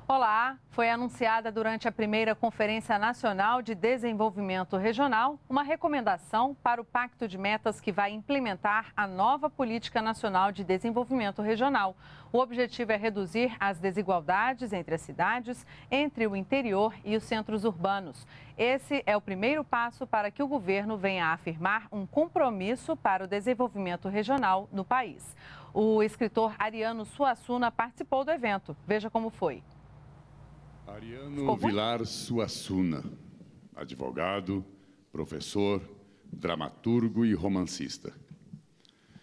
Olá, foi anunciada durante a primeira Conferência Nacional de Desenvolvimento Regional uma recomendação para o Pacto de Metas que vai implementar a nova Política Nacional de Desenvolvimento Regional. O objetivo é reduzir as desigualdades entre as cidades, entre o interior e os centros urbanos. Esse é o primeiro passo para que o governo venha a afirmar um compromisso para o desenvolvimento regional no país. O escritor Ariano Suassuna participou do evento. Veja como foi. Ariano Vilar Suassuna, advogado, professor, dramaturgo e romancista.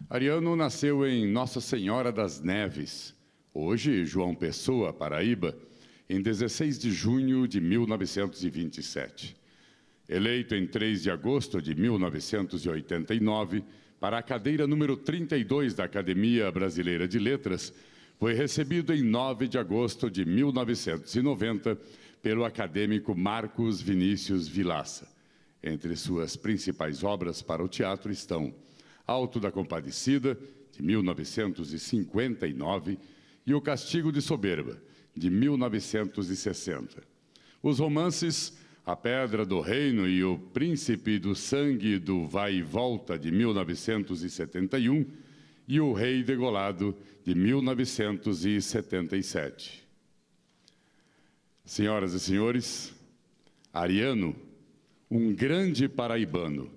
Ariano nasceu em Nossa Senhora das Neves, hoje João Pessoa, Paraíba, em 16 de junho de 1927. Eleito em 3 de agosto de 1989 para a cadeira número 32 da Academia Brasileira de Letras, foi recebido em 9 de agosto de 1990 pelo acadêmico Marcos Vinícius Vilaça. Entre suas principais obras para o teatro estão Alto da Compadecida, de 1959, e O Castigo de Soberba, de 1960. Os romances A Pedra do Reino e O Príncipe do Sangue do Vai e Volta, de 1971, e O Rei Degolado, de 1977. Senhoras e senhores, Ariano, um grande paraibano,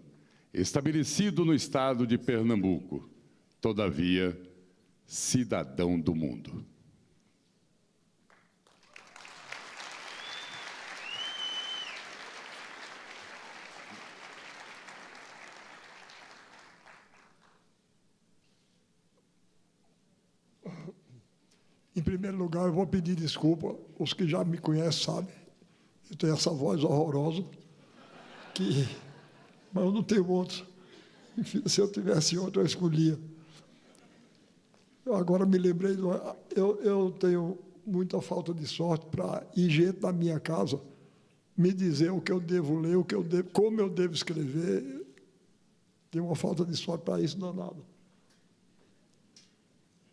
estabelecido no estado de Pernambuco, todavia, cidadão do mundo. Em primeiro lugar, eu vou pedir desculpa. Os que já me conhecem sabem. Eu tenho essa voz horrorosa, mas eu não tenho outra. Enfim, se eu tivesse outra, eu escolhia. Eu agora me lembrei, eu tenho muita falta de sorte para ir gente da minha casa me dizer o que eu devo ler, como eu devo escrever. Tenho uma falta de sorte para isso danada.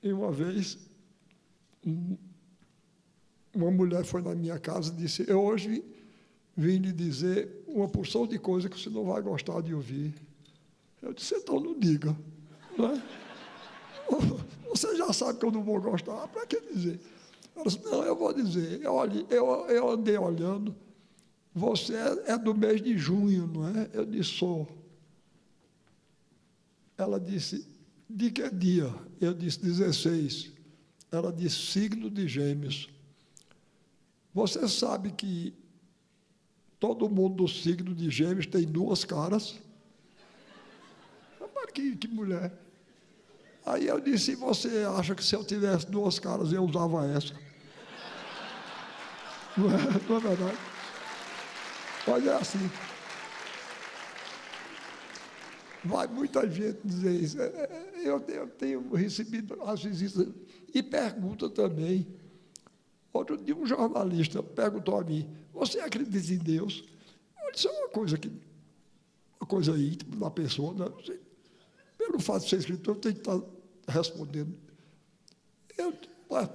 E uma vez, uma mulher foi na minha casa e disse: eu hoje vim lhe dizer uma porção de coisas que você não vai gostar de ouvir. Eu disse: então não diga, não é? Você já sabe que eu não vou gostar, para que dizer? Ela disse: não, eu vou dizer. Olha, eu andei olhando, você é do mês de junho, não é? Eu disse: sou. Ela disse: de que dia? Eu disse: 16. Ela disse: signo de Gêmeos. Você sabe que todo mundo do signo de Gêmeos tem duas caras? Que mulher. Aí eu disse: você acha que se eu tivesse duas caras eu usava essa? Não é verdade? Mas é assim. Vai muita gente dizer isso. Eu tenho recebido as visitas e pergunta também. Outro dia um jornalista perguntou a mim: você acredita em Deus? Eu disse: é uma coisa íntima da pessoa, né? Pelo fato de ser escritor, eu tenho que estar respondendo.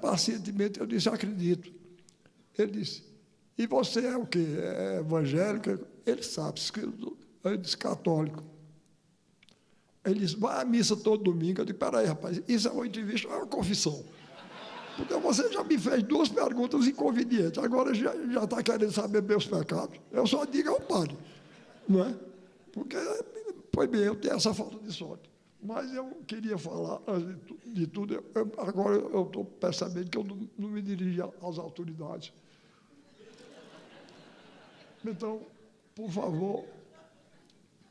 Pacientemente, eu disse: acredito. Ele disse: e você é o quê? É evangélico? Ele sabe. Eu disse: católico. Ele disse: vai à missa todo domingo. Eu disse: peraí, rapaz, isso é uma entrevista, é uma confissão. Porque você já me fez duas perguntas inconvenientes, agora já está querendo saber meus pecados. Eu só digo ao padre, não é? Porque, pois bem, eu tenho essa falta de sorte. Mas eu queria falar, de tudo, agora eu estou percebendo que eu não me dirijo às autoridades. Então, por favor,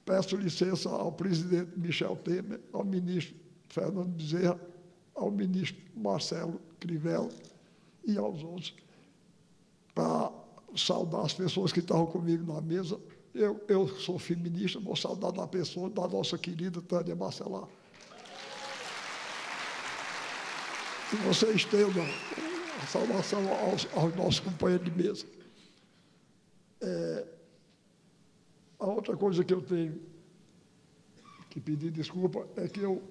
peço licença ao presidente Michel Temer, ao ministro Fernando Bezerra, ao ministro Marcelo Crivella e aos outros, para saudar as pessoas que estavam comigo na mesa. Eu sou feminista, vou saudar da pessoa da nossa querida Tânia Marcelar. Que vocês estendam a saudação aos nossos companheiros de mesa. A outra coisa que eu tenho que pedir desculpa é que eu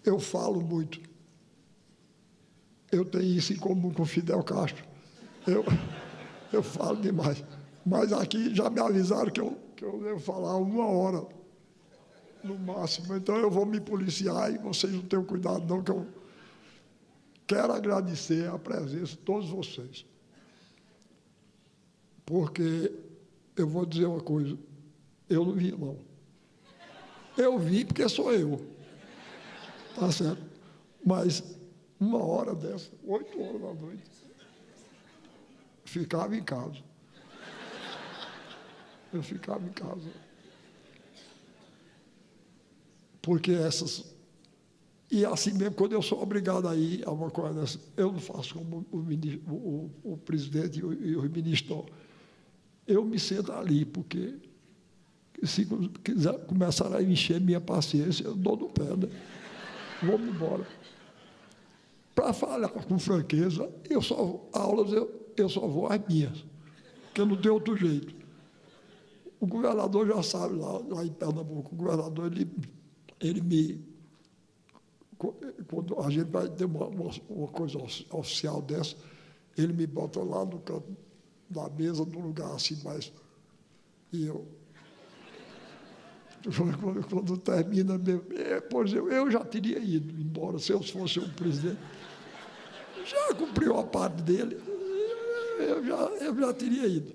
eu falo muito. Eu tenho isso em comum com o Fidel Castro. Eu falo demais. Mas aqui já me avisaram que eu devo falar 1 hora, no máximo. Então, eu vou me policiar e vocês não tenham cuidado, não, que eu quero agradecer a presença de todos vocês. Porque eu vou dizer uma coisa, eu não vi, não. Eu vi porque sou eu. Tá certo? Mas 1 hora dessa, 8 horas da noite, ficava em casa. Eu ficava em casa. Porque essas... E assim mesmo, quando eu sou obrigado a ir a uma coisa dessa, eu não faço como o presidente e os ministros. Eu me sento ali, porque se quiser começar a encher minha paciência, eu dou no pé, né? Vou-me embora. Para falar com franqueza, aulas eu só vou às minhas, porque eu não tenho outro jeito. O governador já sabe, lá em Pernambuco, o governador, ele me... Quando a gente vai ter uma coisa oficial dessa, ele me bota lá no canto da mesa, num lugar assim mais... E eu... Quando termina mesmo... Pois eu já teria ido embora, se eu fosse um presidente. Já cumpriu a parte dele, eu já teria ido.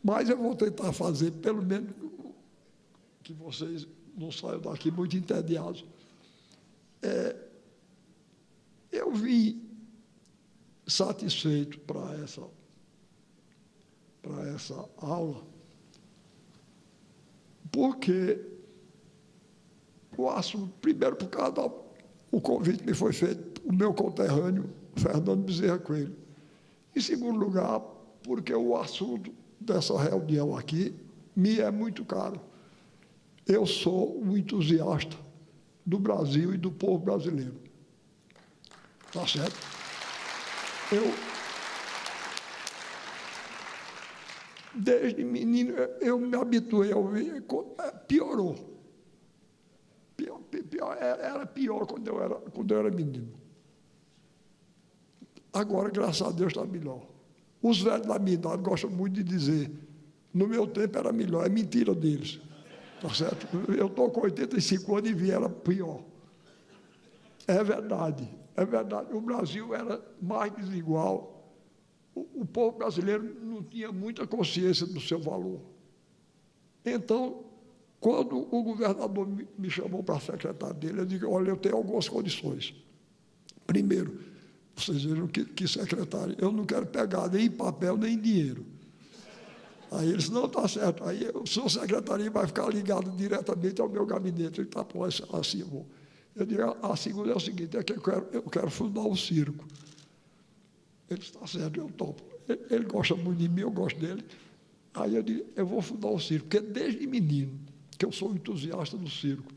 Mas eu vou tentar fazer, pelo menos, que vocês não saiam daqui muito entediados. Eu vim satisfeito para essa aula, porque o assunto, primeiro, por causa o convite me foi feito o meu conterrâneo, Fernando Bezerra Coelho. Em segundo lugar, porque o assunto dessa reunião aqui me é muito caro. Eu sou um entusiasta do Brasil e do povo brasileiro. Tá certo? Desde menino, eu me habituei a ouvir, piorou. Era pior quando eu era menino. Agora, graças a Deus, está melhor. Os velhos da minha idade gostam muito de dizer, no meu tempo era melhor, é mentira deles. Tá certo? Eu estou com 85 anos e vi, era pior. É verdade, é verdade. O Brasil era mais desigual. O povo brasileiro não tinha muita consciência do seu valor. Então, quando o governador me chamou para a secretária dele, eu disse, olha, eu tenho algumas condições. Primeiro, vocês viram que secretário, eu não quero pegar nem em papel, nem em dinheiro. Aí ele disse, não, está certo. Aí o seu secretário vai ficar ligado diretamente ao meu gabinete. Ele está, pô, assim eu vou. Eu digo, a segunda é o seguinte, é que eu quero fundar um circo. Ele disse, está certo, eu topo. Ele gosta muito de mim, eu gosto dele. Aí eu digo, eu vou fundar um circo, porque desde menino, que eu sou entusiasta do circo.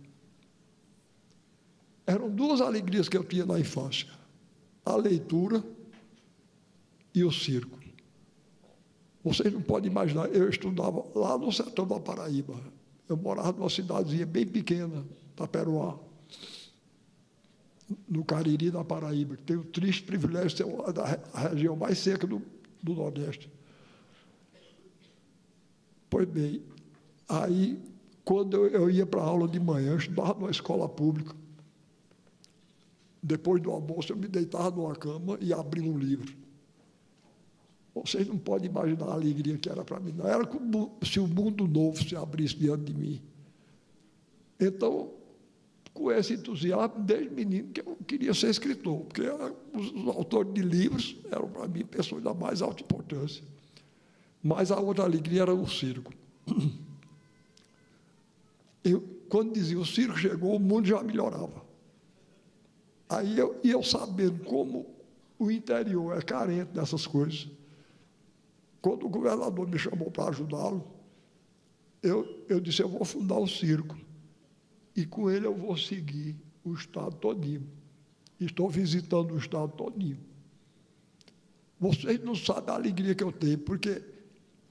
Eram 2 alegrias que eu tinha na infância. A leitura e o circo. Vocês não podem imaginar, eu estudava lá no sertão da Paraíba. Eu morava numa cidadezinha bem pequena, Taperoá, no Cariri da Paraíba, que tem o triste privilégio de ser a região mais seca do Nordeste. Pois bem, aí, quando eu ia para a aula de manhã, eu estudava numa escola pública. Depois do almoço, eu me deitava numa cama e abria um livro. Vocês não podem imaginar a alegria que era para mim. Não era como se o mundo novo se abrisse diante de mim. Então, com esse entusiasmo, desde menino, que eu queria ser escritor, porque os autores de livros eram, para mim, pessoas da mais alta importância. Mas a outra alegria era o circo. Quando dizia o circo chegou, o mundo já melhorava. Aí eu sabendo como o interior é carente dessas coisas, quando o governador me chamou para ajudá-lo, eu disse, eu vou fundar o circo, e com ele eu vou seguir o estado todinho. Estou visitando o estado todinho. Vocês não sabem a alegria que eu tenho, porque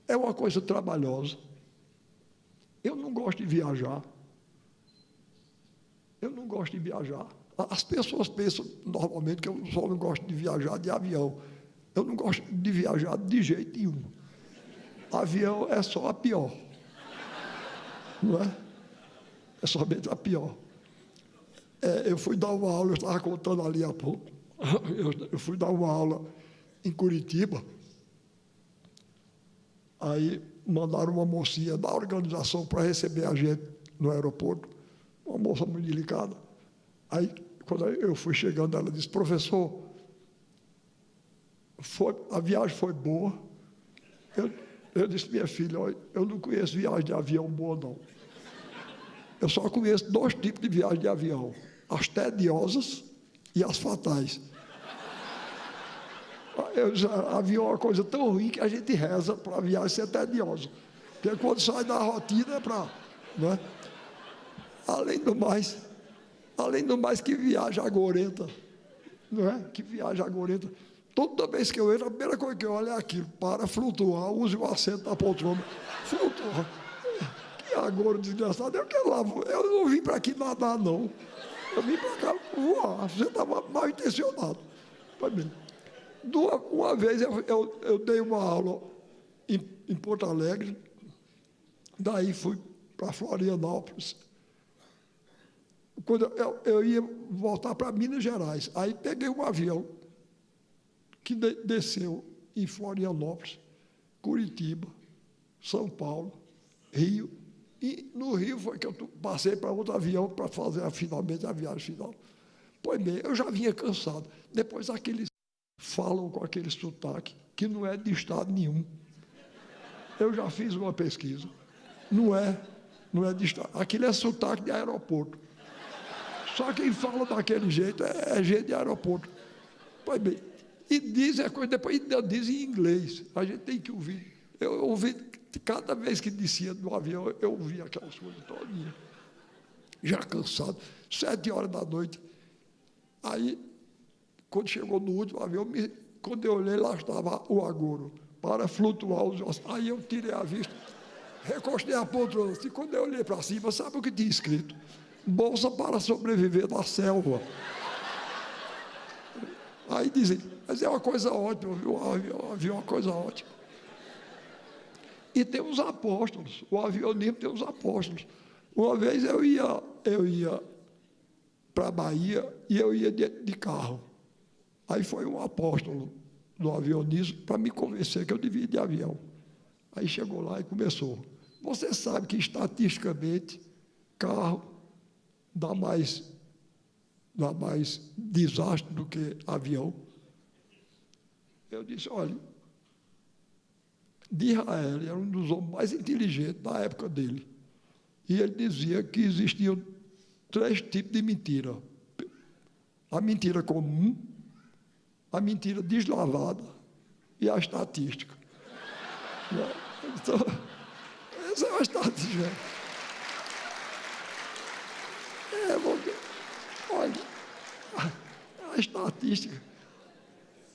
é uma coisa trabalhosa. Eu não gosto de viajar. eu não gosto de viajar. As pessoas pensam normalmente que eu só não gosto de viajar de avião. Eu não gosto de viajar de jeito nenhum. Avião é só a pior. Não é? É somente a pior. Eu fui dar uma aula, eu estava contando ali há pouco. Eu fui dar uma aula em Curitiba. Aí mandaram uma mocinha da organização para receber a gente no aeroporto. Uma moça muito delicada. Aí, quando eu fui chegando, ela disse: professor, a viagem foi boa. Eu disse: minha filha, olha, eu não conheço viagem de avião boa, não. Eu só conheço 2 tipos de viagem de avião: as tediosas e as fatais. Avião é uma coisa tão ruim que a gente reza para a viagem ser tediosa. Porque quando sai da rotina é para... Não é? Além do mais que viagem agorenta. Não é? Que viagem agorenta. Toda vez que eu entro, a primeira coisa que eu olho é aquilo: para flutuar, use o assento da poltrona. Flutuar. Que agora, desgraçado, eu não vim para aqui nadar, não. Eu vim para cá voar. Você estava mal intencionado. Pois bem. Uma vez eu dei uma aula em Porto Alegre, daí fui para Florianópolis. Quando eu ia voltar para Minas Gerais, aí peguei um avião que desceu em Florianópolis, Curitiba, São Paulo, Rio, e no Rio foi que eu passei para outro avião para fazer finalmente a viagem final. Pois bem, eu já vinha cansado. Depois aqueles falam com aquele sotaque que não é de estado nenhum. Eu já fiz uma pesquisa. Não é de estado. Aquilo é sotaque de aeroporto. Só quem fala daquele jeito é gente de aeroporto. Pois bem, e dizem a coisa, depois dizem em inglês. A gente tem que ouvir. Eu ouvi, cada vez que descia do avião, eu ouvia aquelas coisas todinhas. Já cansado, 7 horas da noite. Aí, quando chegou no último avião, quando eu olhei, lá estava o agouro, para flutuar os ossos. Aí eu tirei a vista, recostei a poltrona. E quando eu olhei para cima, sabe o que tinha escrito? Bolsa para sobreviver na selva. Aí dizem, mas é uma coisa ótima, viu? O avião é uma coisa ótima. E tem os apóstolos, o avionismo tem os apóstolos. Uma vez eu ia para a Bahia e eu ia de carro. Aí foi um apóstolo do avionismo para me convencer que eu devia ir de avião. Aí chegou lá e começou. Você sabe que, estatisticamente, carro dá mais desastre do que avião? Eu disse: olha, de Israel, ele era um dos homens mais inteligentes da época dele. E ele dizia que existiam 3 tipos de mentira: a mentira comum, a mentira deslavada e a estatística. Então, essa é uma estatística. Olha, a estatística,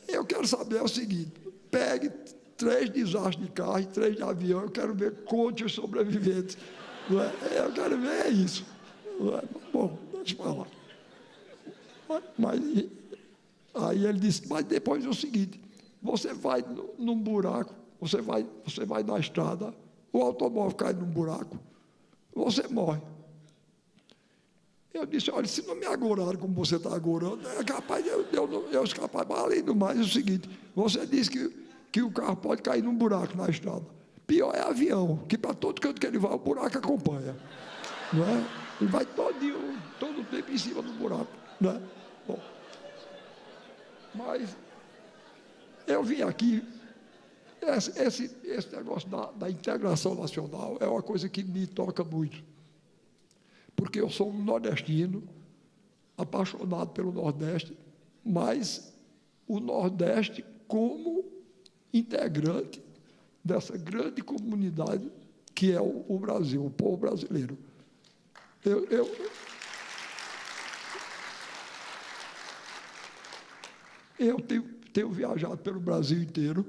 eu quero saber o seguinte: pegue 3 desastres de carro e 3 de avião, eu quero ver, conte os sobreviventes. Não é? Eu quero ver isso. Não é? Bom, deixa eu falar. Mas aí ele disse: mas depois é o seguinte, você vai num buraco, você vai na estrada, o automóvel cai num buraco, você morre. Eu disse: olha, se não me agoraram como você está agorando, é capaz de eu escapar. Mas, além do mais, é o seguinte: você disse que o carro pode cair num buraco na estrada. Pior é avião, que para todo canto que ele vai, o buraco acompanha. Não é? Ele vai todo o tempo em cima do buraco. Não é? Bom, mas eu vim aqui, esse negócio da integração nacional é uma coisa que me toca muito. Porque eu sou um nordestino, apaixonado pelo Nordeste, mas o Nordeste como integrante dessa grande comunidade que é o Brasil, o povo brasileiro. Eu tenho viajado pelo Brasil inteiro,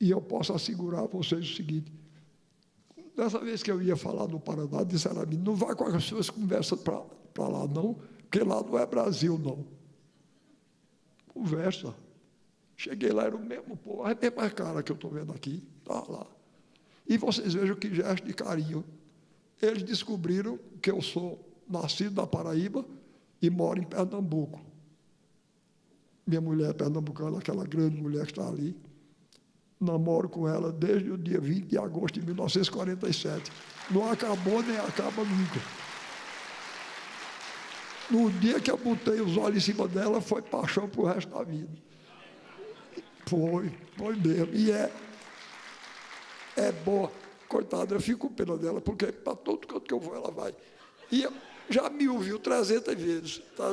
e eu posso assegurar a vocês o seguinte: Dessa vez que eu ia falar no Paraná, disseram a mim, não vai com as suas conversas para lá, não, porque lá não é Brasil, não. Conversa. Cheguei lá, era o mesmo povo, a mesma cara que eu estou vendo aqui, está lá. E vocês vejam que gesto de carinho. Eles descobriram que eu sou nascido na Paraíba e moro em Pernambuco. Minha mulher é pernambucana, aquela grande mulher que está ali. Namoro com ela desde o dia 20 de agosto de 1947. Não acabou nem acaba nunca. No dia que eu botei os olhos em cima dela, foi paixão para o resto da vida. Foi mesmo. E é boa. Coitada, eu fico com pena dela, porque para todo canto que eu vou, ela vai. E já me ouviu 300 vezes. Tá?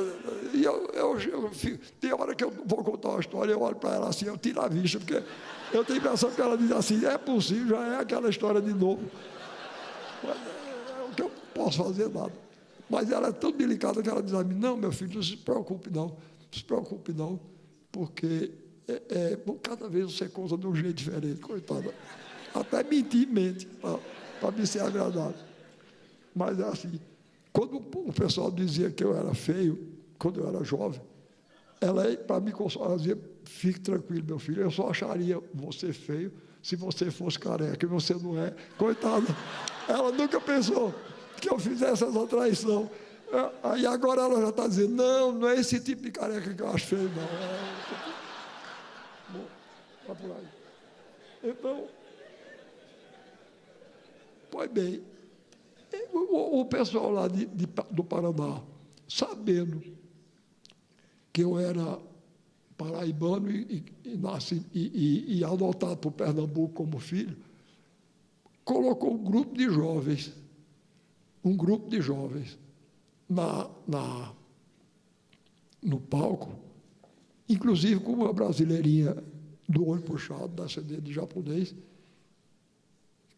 E eu fico, tem hora que eu vou contar uma história, eu olho para ela assim, eu tiro a vista, porque eu tenho a impressão que ela diz assim, é possível, já é aquela história de novo. Mas é o que eu posso fazer, nada. Mas ela é tão delicada que ela diz a mim, não, meu filho, não se preocupe não, porque cada vez você conta de um jeito diferente, coitada. Até mentir mente, para me ser agradável. Mas é assim, quando o pessoal dizia que eu era feio, quando eu era jovem, ela, para me consolar, dizia, fique tranquilo, meu filho, eu só acharia você feio se você fosse careca, e você não é. Coitada, ela nunca pensou que eu fizesse essa traição. Aí agora ela já está dizendo, não é esse tipo de careca que eu acho feio, não. Bom, vai por aí. Então, pois bem, o pessoal lá do Paraná, sabendo que eu era paraibano e adotado por Pernambuco como filho, colocou um grupo de jovens no palco, inclusive com uma brasileirinha do olho puxado, descendente de japonês,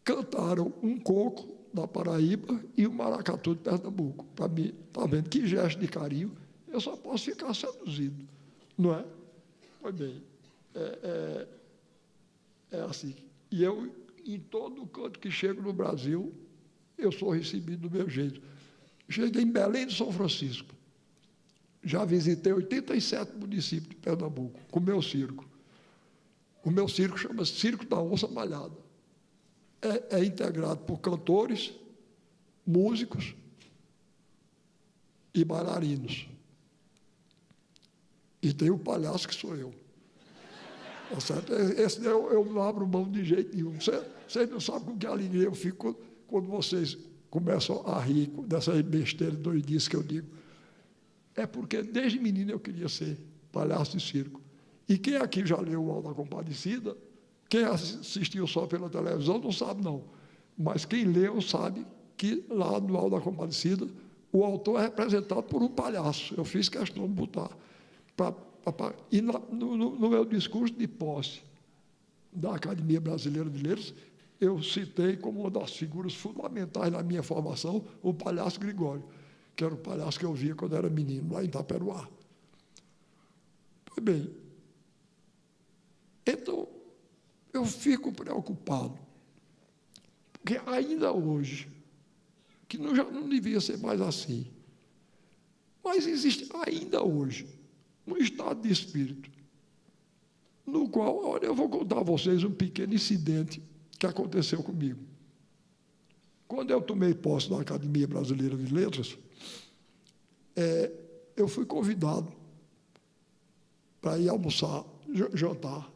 cantaram um coco da Paraíba e o maracatu de Pernambuco. Para mim, está vendo que gesto de carinho, eu só posso ficar seduzido, não é? Pois bem, é assim. E eu, em todo canto que chego no Brasil, eu sou recebido do meu jeito. Cheguei em Belém de São Francisco. Já visitei 87 municípios de Pernambuco, com o meu circo. O meu circo chama-se Circo da Onça Malhada. É integrado por cantores, músicos e bailarinos. E tem o palhaço que sou eu. Tá certo? Esse eu não abro mão de jeito nenhum. Vocês não sabem com que alegria eu fico quando vocês começam a rir dessas besteiras, doidices que eu digo. É porque desde menino eu queria ser palhaço de circo. E quem aqui já leu o Auto da Compadecida, quem assistiu só pela televisão não sabe, não. Mas quem leu sabe que lá no Auto da Compadecida o autor é representado por um palhaço. Eu fiz questão de botar. E no meu discurso de posse da Academia Brasileira de Letras, eu citei como uma das figuras fundamentais na minha formação o palhaço Gregório, que era o palhaço que eu via quando era menino, lá em Itaperuá. Pois bem, então, eu fico preocupado, porque ainda hoje, que já não devia ser mais assim, mas existe ainda hoje um estado de espírito, no qual, olha, eu vou contar a vocês um pequeno incidente que aconteceu comigo. Quando eu tomei posse da Academia Brasileira de Letras, eu fui convidado para ir almoçar, jantar,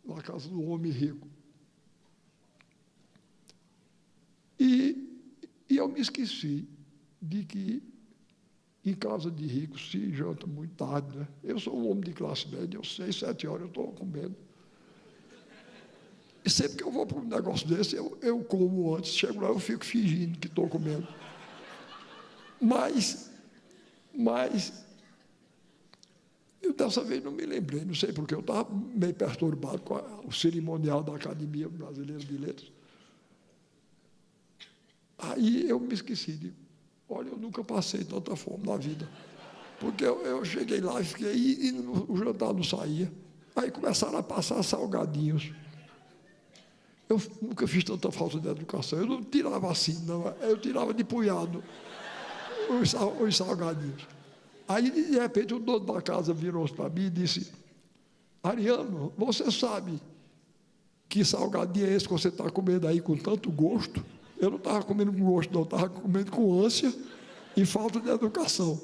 na casa do homem rico. E eu me esqueci de que em casa de rico se janta muito tarde, né? Eu sou um homem de classe média, eu 6, 7 horas eu estou comendo. E sempre que eu vou para um negócio desse, eu como antes, chego lá, eu fico fingindo que estou comendo. Mas eu dessa vez não me lembrei, não sei porque, eu estava meio perturbado com o cerimonial da Academia Brasileira de Letras. Aí eu me esqueci, digo, olha, eu nunca passei tanta fome na vida. Porque eu cheguei lá e fiquei, e o jantar não saía. Aí começaram a passar salgadinhos. Eu nunca fiz tanta falta de educação. Eu não tirava assim, não. Eu tirava de punhado os salgadinhos. Aí, de repente, o dono da casa virou-se para mim e disse: Ariano, você sabe que salgadinho é esse que você está comendo aí com tanto gosto? Eu não estava comendo com gosto, não. Estava comendo com ânsia e falta de educação.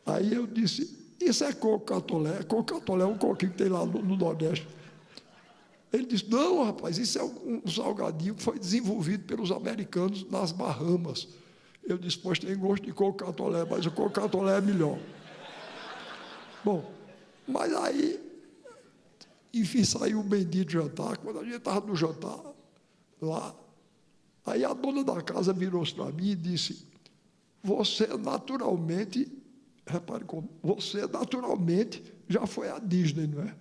Aí eu disse: isso é coco-catolé. Coco-catolé é um coquinho que tem lá no Nordeste. Ele disse: não, rapaz, isso é um salgadinho que foi desenvolvido pelos americanos nas Bahamas. Eu disse: pois tem gosto de coco-catolé, mas o coco-catolé é melhor. Bom, mas aí, enfim, saiu o bendito jantar. Quando a gente estava no jantar, lá, aí a dona da casa virou-se para mim e disse: você naturalmente, repare como, você naturalmente já foi à Disney, não é?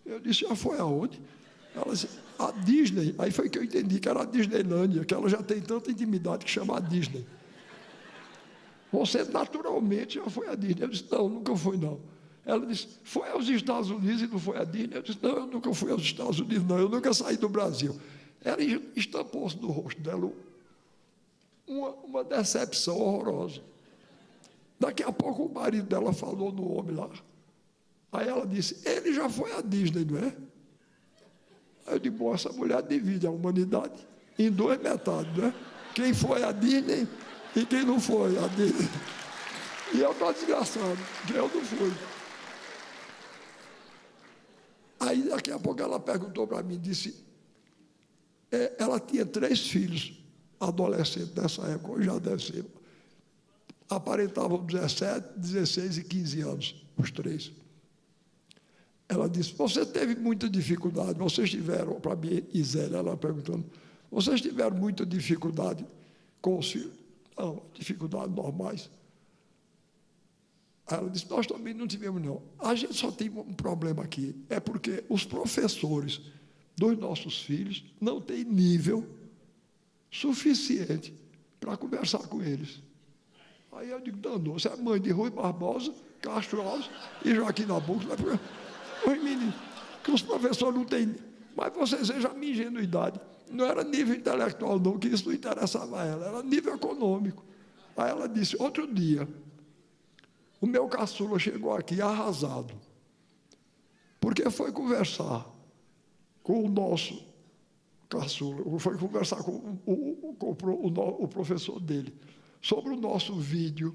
Eu disse: já foi aonde? Ela disse: a Disney. Aí foi que eu entendi que era a Disneylândia, que ela já tem tanta intimidade que chama a Disney. Você naturalmente já foi à Disney. Eu disse: não, nunca fui, não. Ela disse: foi aos Estados Unidos e não foi à Disney? Eu disse: não, eu nunca fui aos Estados Unidos, não. Eu nunca saí do Brasil. Ela estampou-se no rosto dela uma decepção horrorosa. Daqui a pouco o marido dela falou no homem lá. Aí ela disse: ele já foi à Disney, não é? Aí eu digo: bom, essa mulher divide a humanidade em duas metades, não é? Quem foi à Disney e quem não foi à Disney. E eu estou desgraçado, que eu não fui. Aí daqui a pouco ela perguntou para mim, disse, ela tinha 3 filhos adolescentes nessa época, hoje já deve ser, aparentavam 17, 16 e 15 anos, os 3. Ela disse: você teve muita dificuldade, vocês tiveram, para mim e Zélia, ela perguntando, vocês tiveram muita dificuldade com os filhos? Não, dificuldades normais. Aí ela disse: nós também não tivemos, não. A gente só tem um problema aqui, é porque os professores dos nossos filhos não têm nível suficiente para conversar com eles. Aí eu digo: danou, você é mãe de Rui Barbosa, Castro Alves e Joaquim Nabuco, os meninos, que os professores não têm. Mas vocês vejam a minha ingenuidade. Não era nível intelectual, não, que isso não interessava a ela, era nível econômico. Aí ela disse: outro dia, o meu caçula chegou aqui arrasado, porque foi conversar com o nosso caçula, foi conversar com o professor dele, sobre o nosso vídeo,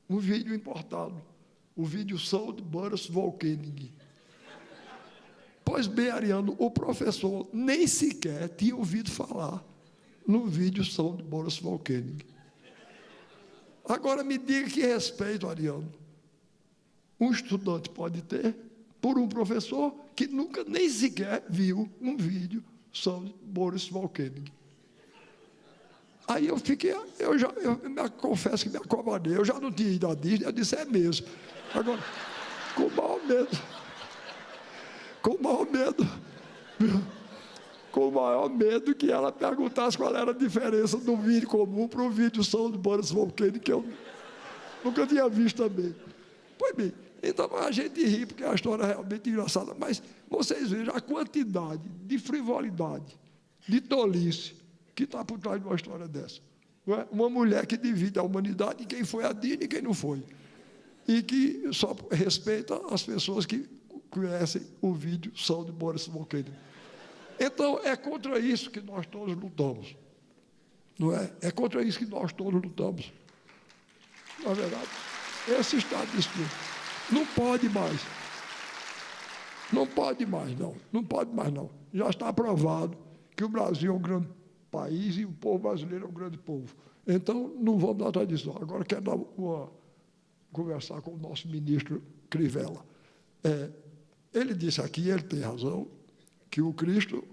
um vídeo importado, o vídeo Sound Boris Volkening. Pois bem, Ariano, o professor nem sequer tinha ouvido falar no vídeo Sound Boris Volkening. Agora me diga que respeito, Ariano, um estudante pode ter por um professor que nunca nem sequer viu um vídeo sobre Boris Volkening. Aí eu fiquei, eu confesso que me acovardei, eu já não tinha ido à Disney, eu disse: é mesmo. Agora, com o maior medo que ela perguntasse qual era a diferença do vídeo comum para o vídeo som do Boris Volkening, que eu nunca tinha visto também. Pois bem, então a gente ri, porque a história é realmente engraçada, mas vocês vejam a quantidade de frivolidade, de tolice, que está por trás de uma história dessa. Não é? Uma mulher que divide a humanidade em quem foi a Disney e quem não foi. E que só respeita as pessoas que conhecem o vídeo som de Boris Volkening. Então, é contra isso que nós todos lutamos. Não é? É contra isso que nós todos lutamos. Na verdade, esse estado de espírito não pode mais. Não pode mais, não. Não pode mais, não. Já está provado que o Brasil é um grande país e o povo brasileiro é um grande povo. Então, não vamos atrás disso, não. Agora, quero conversar com o nosso ministro Crivella. Ele disse aqui, ele tem razão, que o Cristo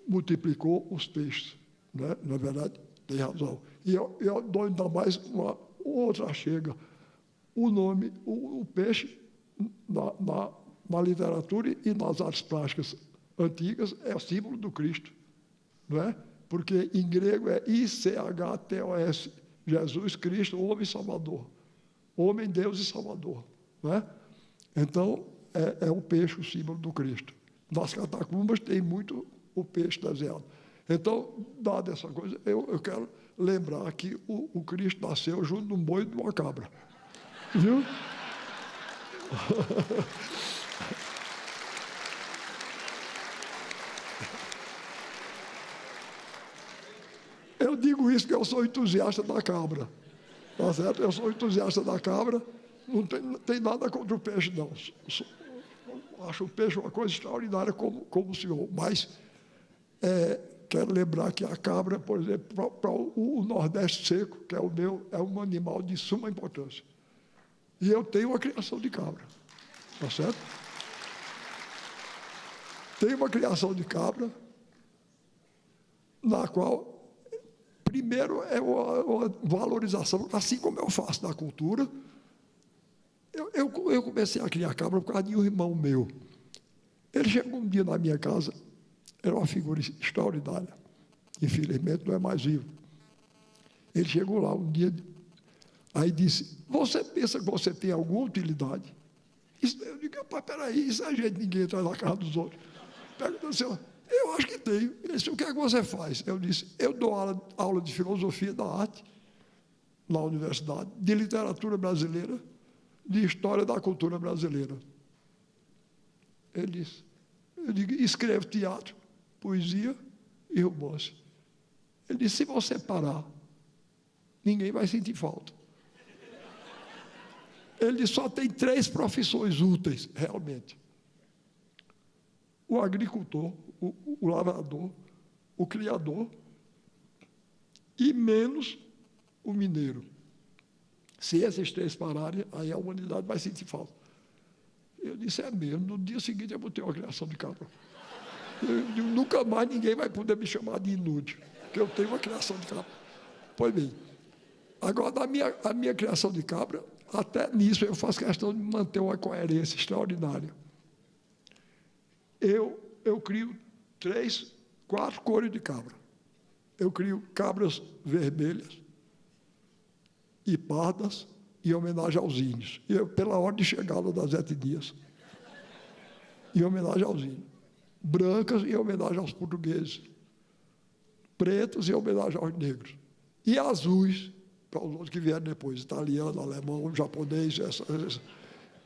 multiplicou os peixes, né? Na verdade, tem razão. E eu dou ainda mais uma outra chega. O nome, o peixe, na literatura e nas artes plásticas antigas, é o símbolo do Cristo, não é? Porque em grego é ICHTOS, Jesus Cristo, homem Salvador. Homem, Deus e Salvador. Não é? Então, é o peixe, o símbolo do Cristo. Nas catacumbas tem muito o peixe desenhado. Então, dada essa coisa, eu quero lembrar que o Cristo nasceu junto de um boi e de uma cabra. Viu? Eu digo isso porque eu sou entusiasta da cabra. Tá certo? Eu sou entusiasta da cabra. Não tem nada contra o peixe, não. Acho o peixe uma coisa extraordinária como o senhor. Mas quero lembrar que a cabra, por exemplo, para o Nordeste seco, que é o meu, é um animal de suma importância. E eu tenho uma criação de cabra. Tá certo? Tenho uma criação de cabra, na qual, primeiro, é uma valorização, assim como eu faço na cultura. Eu comecei a criar cabra por causa de um irmão meu. Ele chegou um dia na minha casa, era uma figura extraordinária. Infelizmente, não é mais vivo. Ele chegou lá um dia, aí disse, você pensa que você tem alguma utilidade? Eu digo, rapaz, peraí, isso é gente, ninguém entra na casa dos outros. Perguntou assim, eu acho que tenho. Ele disse, o que é que você faz? Eu disse, eu dou aula de filosofia da arte na universidade, de literatura brasileira, de história da cultura brasileira. Ele disse, eu digo, escrevo teatro, poesia e romance. Ele disse, se você parar, ninguém vai sentir falta. Ele disse, só tem 3 profissões úteis, realmente. O agricultor, o lavrador, o criador e menos o mineiro. Se esses 3 pararem, aí a humanidade vai sentir falta. Eu disse, é mesmo. No dia seguinte, eu botei uma criação de cabra. Nunca mais ninguém vai poder me chamar de inútil, porque eu tenho uma criação de cabra. Pois bem, agora, a minha criação de cabra, até nisso eu faço questão de manter uma coerência extraordinária. Eu crio 3, 4 cores de cabra. Eu crio cabras vermelhas e pardas, em homenagem aos índios. Pela ordem de chegada das etnias. Em homenagem aos índios. Brancas, em homenagem aos portugueses. Pretas, em homenagem aos negros. E azuis, para os outros que vieram depois, italiano, alemão, japonês,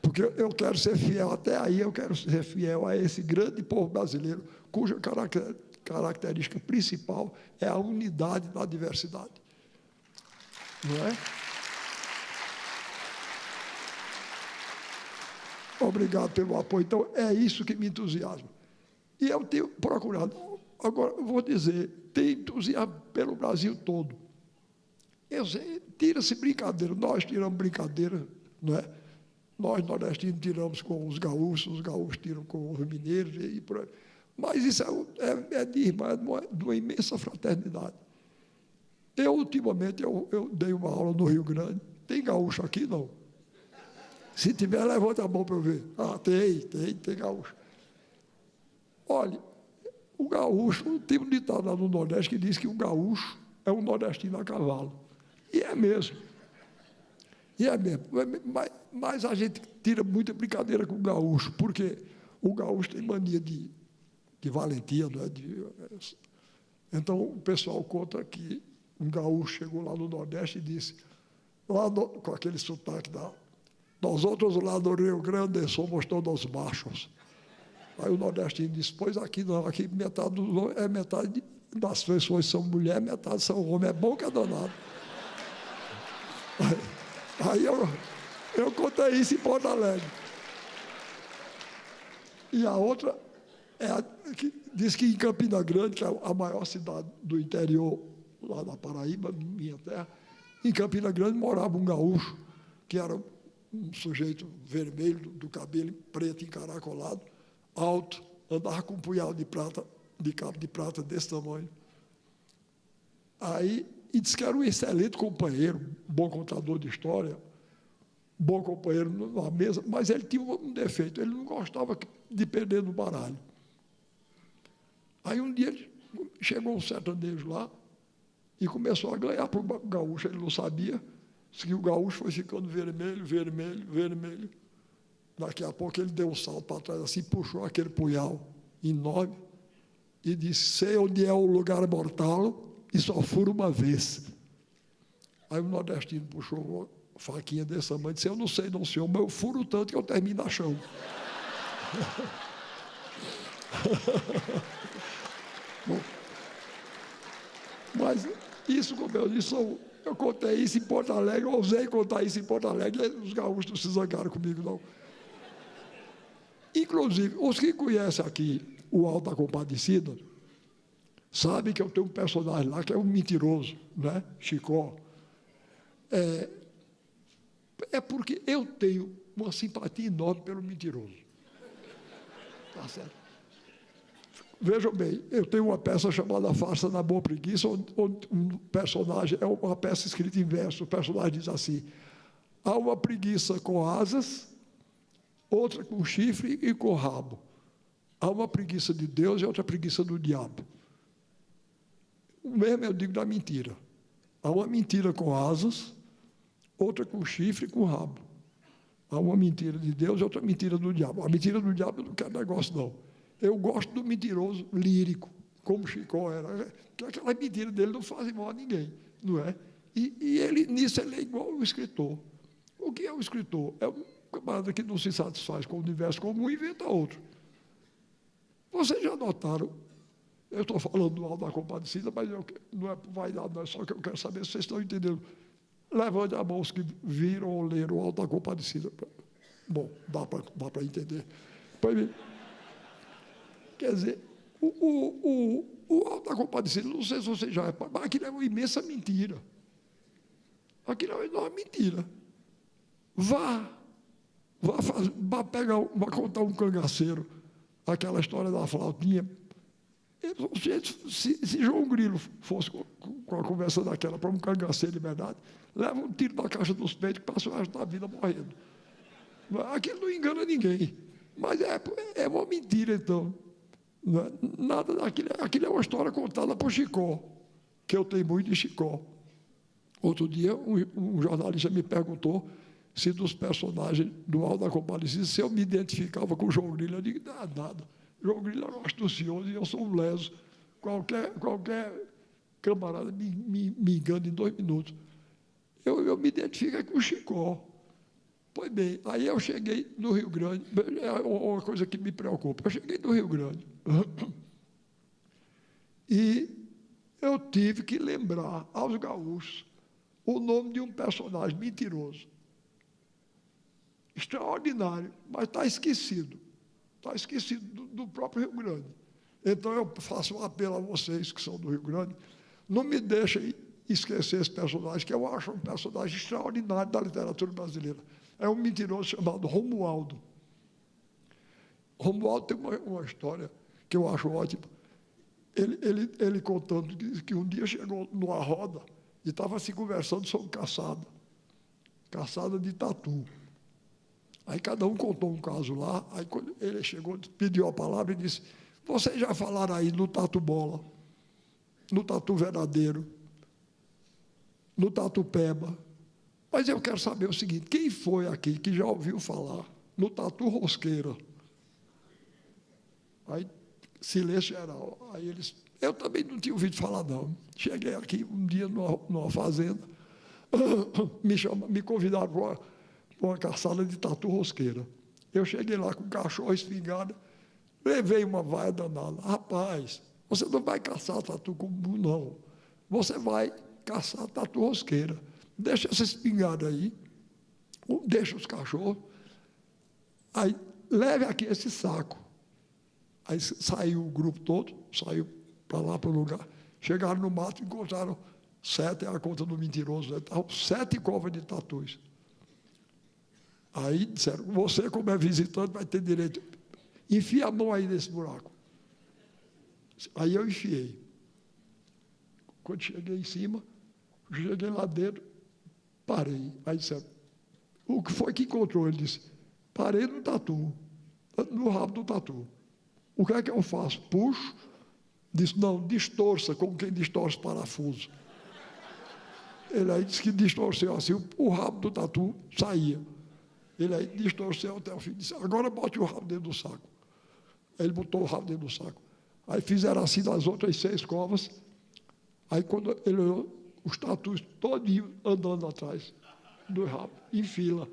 porque eu quero ser fiel, até aí eu quero ser fiel a esse grande povo brasileiro, cuja característica principal é a unidade na diversidade. Não é? Obrigado pelo apoio. Então, é isso que me entusiasma. E eu tenho procurado, agora, eu vou dizer, tem entusiasmo pelo Brasil todo. Eu sei, tira-se brincadeira, nós tiramos brincadeira, não é? Nós, nordestinos, tiramos com os gaúchos tiram com os mineiros, e por aí. Mas isso é de irmã, de uma imensa fraternidade. Ultimamente, eu dei uma aula no Rio Grande. Tem gaúcho aqui, não? Se tiver, levanta a mão para eu ver. Ah, tem gaúcho. Olha, o gaúcho, tem um ditado lá no Nordeste que diz que o gaúcho é um nordestino a cavalo. E é mesmo. Mas a gente tira muita brincadeira com o gaúcho, porque o gaúcho tem mania de valentia, não é? Então, o pessoal conta que um gaúcho chegou lá no Nordeste e disse, com aquele sotaque nós outros lá do Rio Grande somos todos machos. Aí o nordestino disse, pois aqui não, aqui metade das pessoas são mulher, metade são homem, é bom que é danado. Aí eu contei isso em Porto Alegre. E a outra diz que em Campina Grande, que é a maior cidade do interior, lá na Paraíba, minha terra, em Campina Grande morava um gaúcho, que era um sujeito vermelho, do cabelo preto encaracolado, alto, andava com um punhal de prata, de cabo de prata desse tamanho. Aí, e disse que era um excelente companheiro, bom contador de história, bom companheiro na mesa, mas ele tinha um defeito, ele não gostava de perder no baralho. Aí um dia chegou um sertanejo lá e começou a ganhar para o gaúcho, ele não sabia, que o gaúcho foi ficando vermelho. Daqui a pouco ele deu um salto para trás, assim, puxou aquele punhal enorme e disse: sei onde é o lugar mortal e só furo uma vez. Aí o nordestino puxou uma faquinha desse tamanho e disse: eu não sei, não, senhor, mas eu furo tanto que eu termino a chão. Bom, mas isso, como eu disse, eu contei isso em Porto Alegre, eu ousei contar isso em Porto Alegre, e os gaúchos não se zangaram comigo, não. Inclusive, os que conhecem aqui o Alto da Compadecida, sabem que eu tenho um personagem lá que é um mentiroso, né? Chicó. É porque eu tenho uma simpatia enorme pelo mentiroso. Tá certo? Vejam bem, eu tenho uma peça chamada Farsa da Boa Preguiça, onde um personagem, é uma peça escrita em verso, o personagem diz assim: há uma preguiça com asas, outra com chifre e com rabo. Há uma preguiça de Deus e outra preguiça do diabo. O mesmo eu digo da mentira. Há uma mentira com asas, outra com chifre e com rabo. Há uma mentira de Deus e outra mentira do diabo. A mentira do diabo eu não quero negócio, não. Eu gosto do mentiroso lírico, como Chicó era. Que aquela mentira dele não faz mal a ninguém, não é? E ele, nisso, ele é igual ao escritor. O que é o escritor? É um camarada que não se satisfaz com o universo comum e inventa outro. Vocês já notaram? Eu estou falando do Alto da Compadecida, mas não é por vaidade, não é só que eu quero saber se vocês estão entendendo. Levante a mão os que viram ou leram o Alto da Compadecida. Bom, dá para entender. Pois bem, quer dizer, o Alto da Compadecida, não sei se vocês já reparam, mas aquilo é uma imensa mentira. Aquilo é uma enorme mentira. Vá contar um cangaceiro, aquela história da flautinha. Se João Grilo fosse com a conversa daquela para um cangaceiro de verdade, leva um tiro na caixa dos peitos que passa o resto da vida morrendo. Aquilo não engana ninguém. Mas é uma mentira, então. Nada daquilo. Aquilo é uma história contada por Chicó, que eu tenho muito de Chicó. Outro dia, um jornalista me perguntou se dos personagens do Alto da Compadecida, se eu me identificava com o João Grilo. Eu digo: nada. João Grilo é um astucioso e eu sou um leso. Qualquer camarada me engana em 2 minutos. Eu me identifico com o Chicó. Pois bem, aí eu cheguei no Rio Grande, é uma coisa que me preocupa. Eu cheguei no Rio Grande e eu tive que lembrar aos gaúchos o nome de um personagem mentiroso, extraordinário, mas está esquecido. Está esquecido do próprio Rio Grande. Então, eu faço um apelo a vocês que são do Rio Grande, não me deixem esquecer esse personagem, que eu acho um personagem extraordinário da literatura brasileira. É um mentiroso chamado Romualdo. Romualdo tem uma história que eu acho ótima. Ele contando que um dia chegou numa roda e estava se conversando sobre caçada de tatu. Aí cada um contou um caso lá, aí quando ele chegou, pediu a palavra e disse: vocês já falaram aí no tatu bola, no tatu verdadeiro, no tatu peba, mas eu quero saber o seguinte: quem foi aqui que já ouviu falar no tatu rosqueira? Aí, silêncio geral. Aí eles: eu também não tinha ouvido falar, não. Cheguei aqui um dia numa fazenda, me convidaram para uma caçada de tatu rosqueira. Eu cheguei lá com cachorro, espingarda, levei uma vaia danada. Rapaz, você não vai caçar tatu comum, não. Você vai caçar tatu rosqueira. Deixa essa espingarda aí, deixa os cachorros, aí leve aqui esse saco. Aí saiu o grupo todo, saiu para lá, para o lugar. Chegaram no mato, encontraram 7, é a conta do mentiroso, né? 7 covas de tatus. Aí disseram: você, como é visitante, vai ter direito. Enfia a mão aí nesse buraco. Aí eu enfiei. Quando cheguei em cima, cheguei lá dentro, parei. Aí disseram: o que foi que encontrou? Ele disse: parei no tatu, no rabo do tatu. O que é que eu faço? Puxo. Disse: não, distorça, como quem distorce parafuso. Ele aí disse que distorceu assim, o rabo do tatu saía. Ele aí distorceu até o fim, disse, agora bote o rabo dentro do saco. Aí ele botou o rabo dentro do saco. Aí fizeram assim nas outras 6 covas. Aí, quando ele olhou, os tatus todinhos andando atrás do rabo, em fila.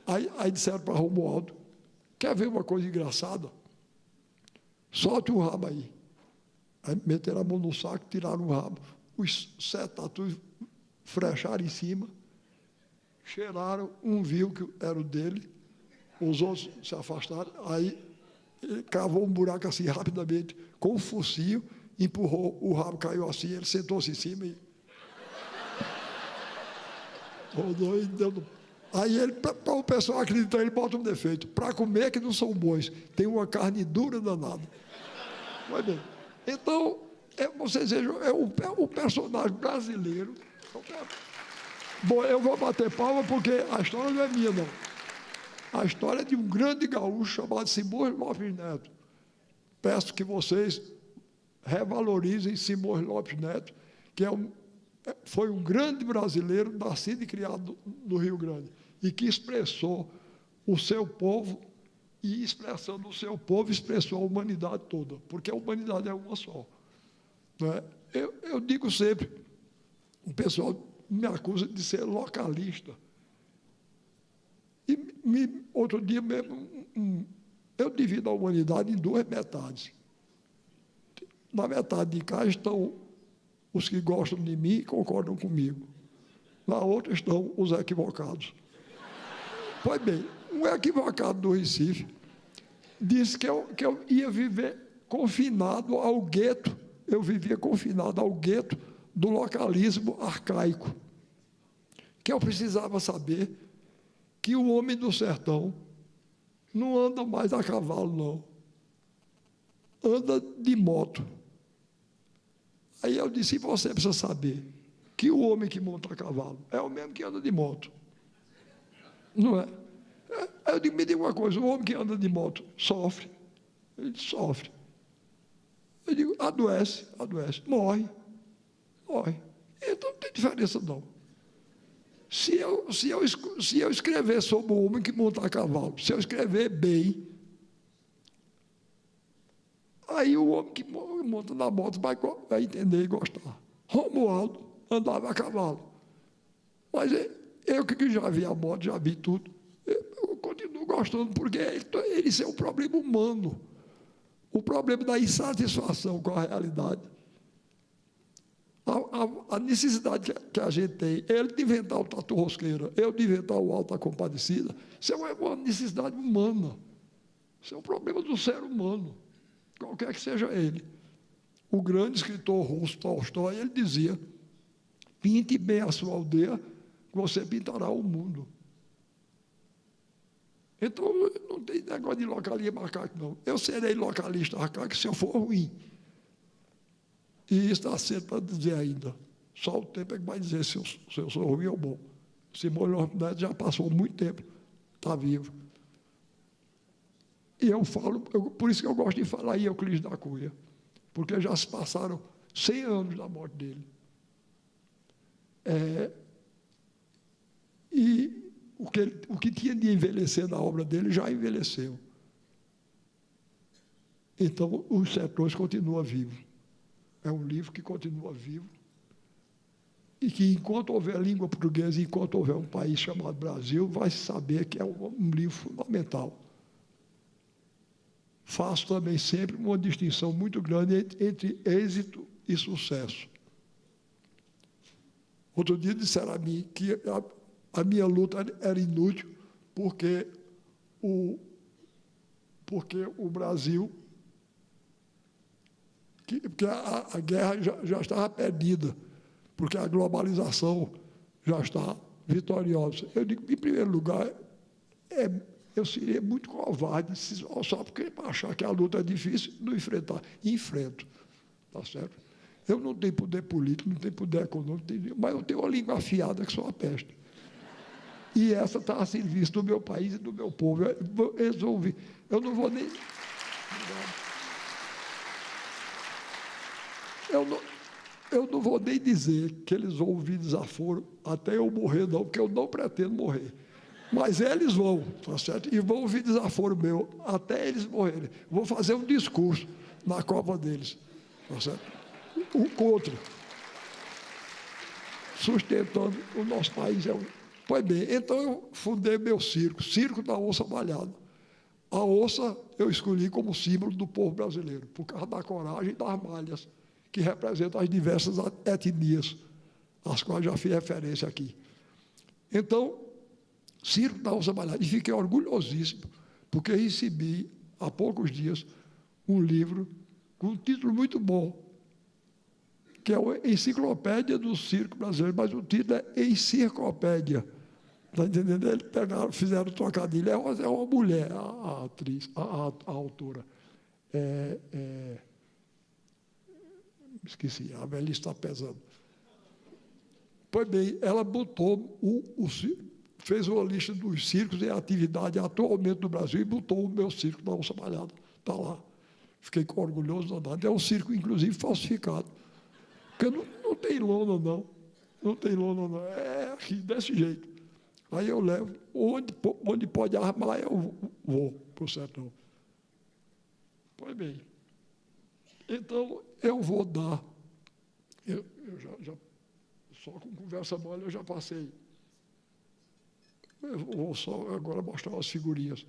Aí disseram para Romualdo, quer ver uma coisa engraçada? Solte o rabo aí. Aí meteram a mão no saco, tiraram o rabo. Os 7 tatus frecharam em cima, cheiraram, um viu que era o dele, os outros se afastaram, aí ele cavou um buraco assim rapidamente, com um focinho, empurrou, o rabo caiu assim, ele sentou-se em cima e rodou e deu no... Aí ele, para o pessoal acreditar, ele bota um defeito, para comer que não são bons, tem uma carne dura danada. Vai bem. Então, vocês vejam, é o personagem brasileiro. Bom, eu vou bater palma porque a história não é minha, não. A história é de um grande gaúcho chamado Simões Lopes Neto. Peço que vocês revalorizem Simões Lopes Neto, que foi um grande brasileiro, nascido e criado no Rio Grande, e que expressou o seu povo, e expressando o seu povo, expressou a humanidade toda, porque a humanidade é uma só. Né? Eu digo sempre, o pessoal me acusa de ser localista. E outro dia mesmo, eu divido a humanidade em 2 metades. Na metade de cá estão os que gostam de mim e concordam comigo. Na outra estão os equivocados. Pois bem, um equivocado do Recife disse que eu ia viver confinado ao gueto, eu vivia confinado ao gueto do localismo arcaico, que eu precisava saber que o homem do sertão não anda mais a cavalo, não. Anda de moto. Aí eu disse, e você precisa saber que o homem que monta a cavalo é o mesmo que anda de moto. Não é? Eu digo, me diga uma coisa, o homem que anda de moto sofre. Ele sofre. Eu digo, adoece, morre. Então não tem diferença, não. Se eu escrever sobre o homem que monta a cavalo, se eu escrever bem, aí o homem que monta na moto vai entender e gostar. Romualdo andava a cavalo. Mas eu que já vi a moto, já vi tudo, eu continuo gostando, porque isso é um problema humano. O problema da insatisfação com a realidade. A necessidade que a gente tem, ele de inventar o tatu rosqueira, eu de inventar o Alta Compadecida, isso é uma necessidade humana. Isso é um problema do ser humano, qualquer que seja ele. O grande escritor russo Tolstói, ele dizia, pinte bem a sua aldeia, que você pintará o mundo. Então, não tem negócio de localismo arcaico, não. Eu serei localista arcaico se eu for ruim. E isso está cedo para dizer ainda. Só o tempo é que vai dizer se eu sou ruim ou bom. Simões Lopes Neto já passou muito tempo, está vivo. E eu falo, por isso que eu gosto de falar em Euclides da Cunha, porque já se passaram 100 anos da morte dele. E o que tinha de envelhecer na obra dele já envelheceu. Então, os Sertões continua vivo. É um livro que continua vivo e que, enquanto houver língua portuguesa, enquanto houver um país chamado Brasil, vai saber que é um livro fundamental. Faço também sempre uma distinção muito grande entre êxito e sucesso. Outro dia disseram a mim que a minha luta era inútil porque o Brasil, porque a guerra já estava perdida, porque a globalização já está vitoriosa. Eu digo, em primeiro lugar, eu seria muito covarde só porque achar que a luta é difícil, não enfrentar. Enfrento, tá certo? Eu não tenho poder político, não tenho poder econômico, mas eu tenho uma língua afiada que só a peste. E essa está a serviço do meu país e do meu povo. Eu resolvi. Eu não vou nem... Eu não vou nem dizer que eles vão ouvir desaforo até eu morrer, não, porque eu não pretendo morrer. Mas eles vão, tá certo? E vão ouvir desaforo meu até eles morrerem. Vou fazer um discurso na Copa deles, tá certo? Um contra. Sustentando o nosso país. Pois bem, então eu fundei meu circo, Circo da Onça Malhada. A onça eu escolhi como símbolo do povo brasileiro, por causa da coragem e das malhas, que representam as diversas etnias, às quais já fiz referência aqui. Então, Circo da Onça Malhada. E fiquei orgulhosíssimo, porque recebi, há poucos dias, um livro com um título muito bom, que é a Enciclopédia do Circo Brasileiro, mas o título é Enciclopédia. Está entendendo? Eles pegaram, fizeram trocadilho. É uma mulher, a atriz, a autora. Esqueci, a velhice está pesando. Pois bem, ela botou fez uma lista dos circos em atividade atualmente no Brasil e botou o meu circo da Onça Malhada. Está lá. Fiquei orgulhoso danado. É um circo, inclusive, falsificado. Porque não tem lona, não. Não tem lona, não. É aqui, desse jeito. Aí eu levo. Onde pode armar, eu vou para o sertão. Pois bem. Então, eu vou dar. Eu já só com conversa mole eu já passei. Eu vou só agora mostrar as figurinhas.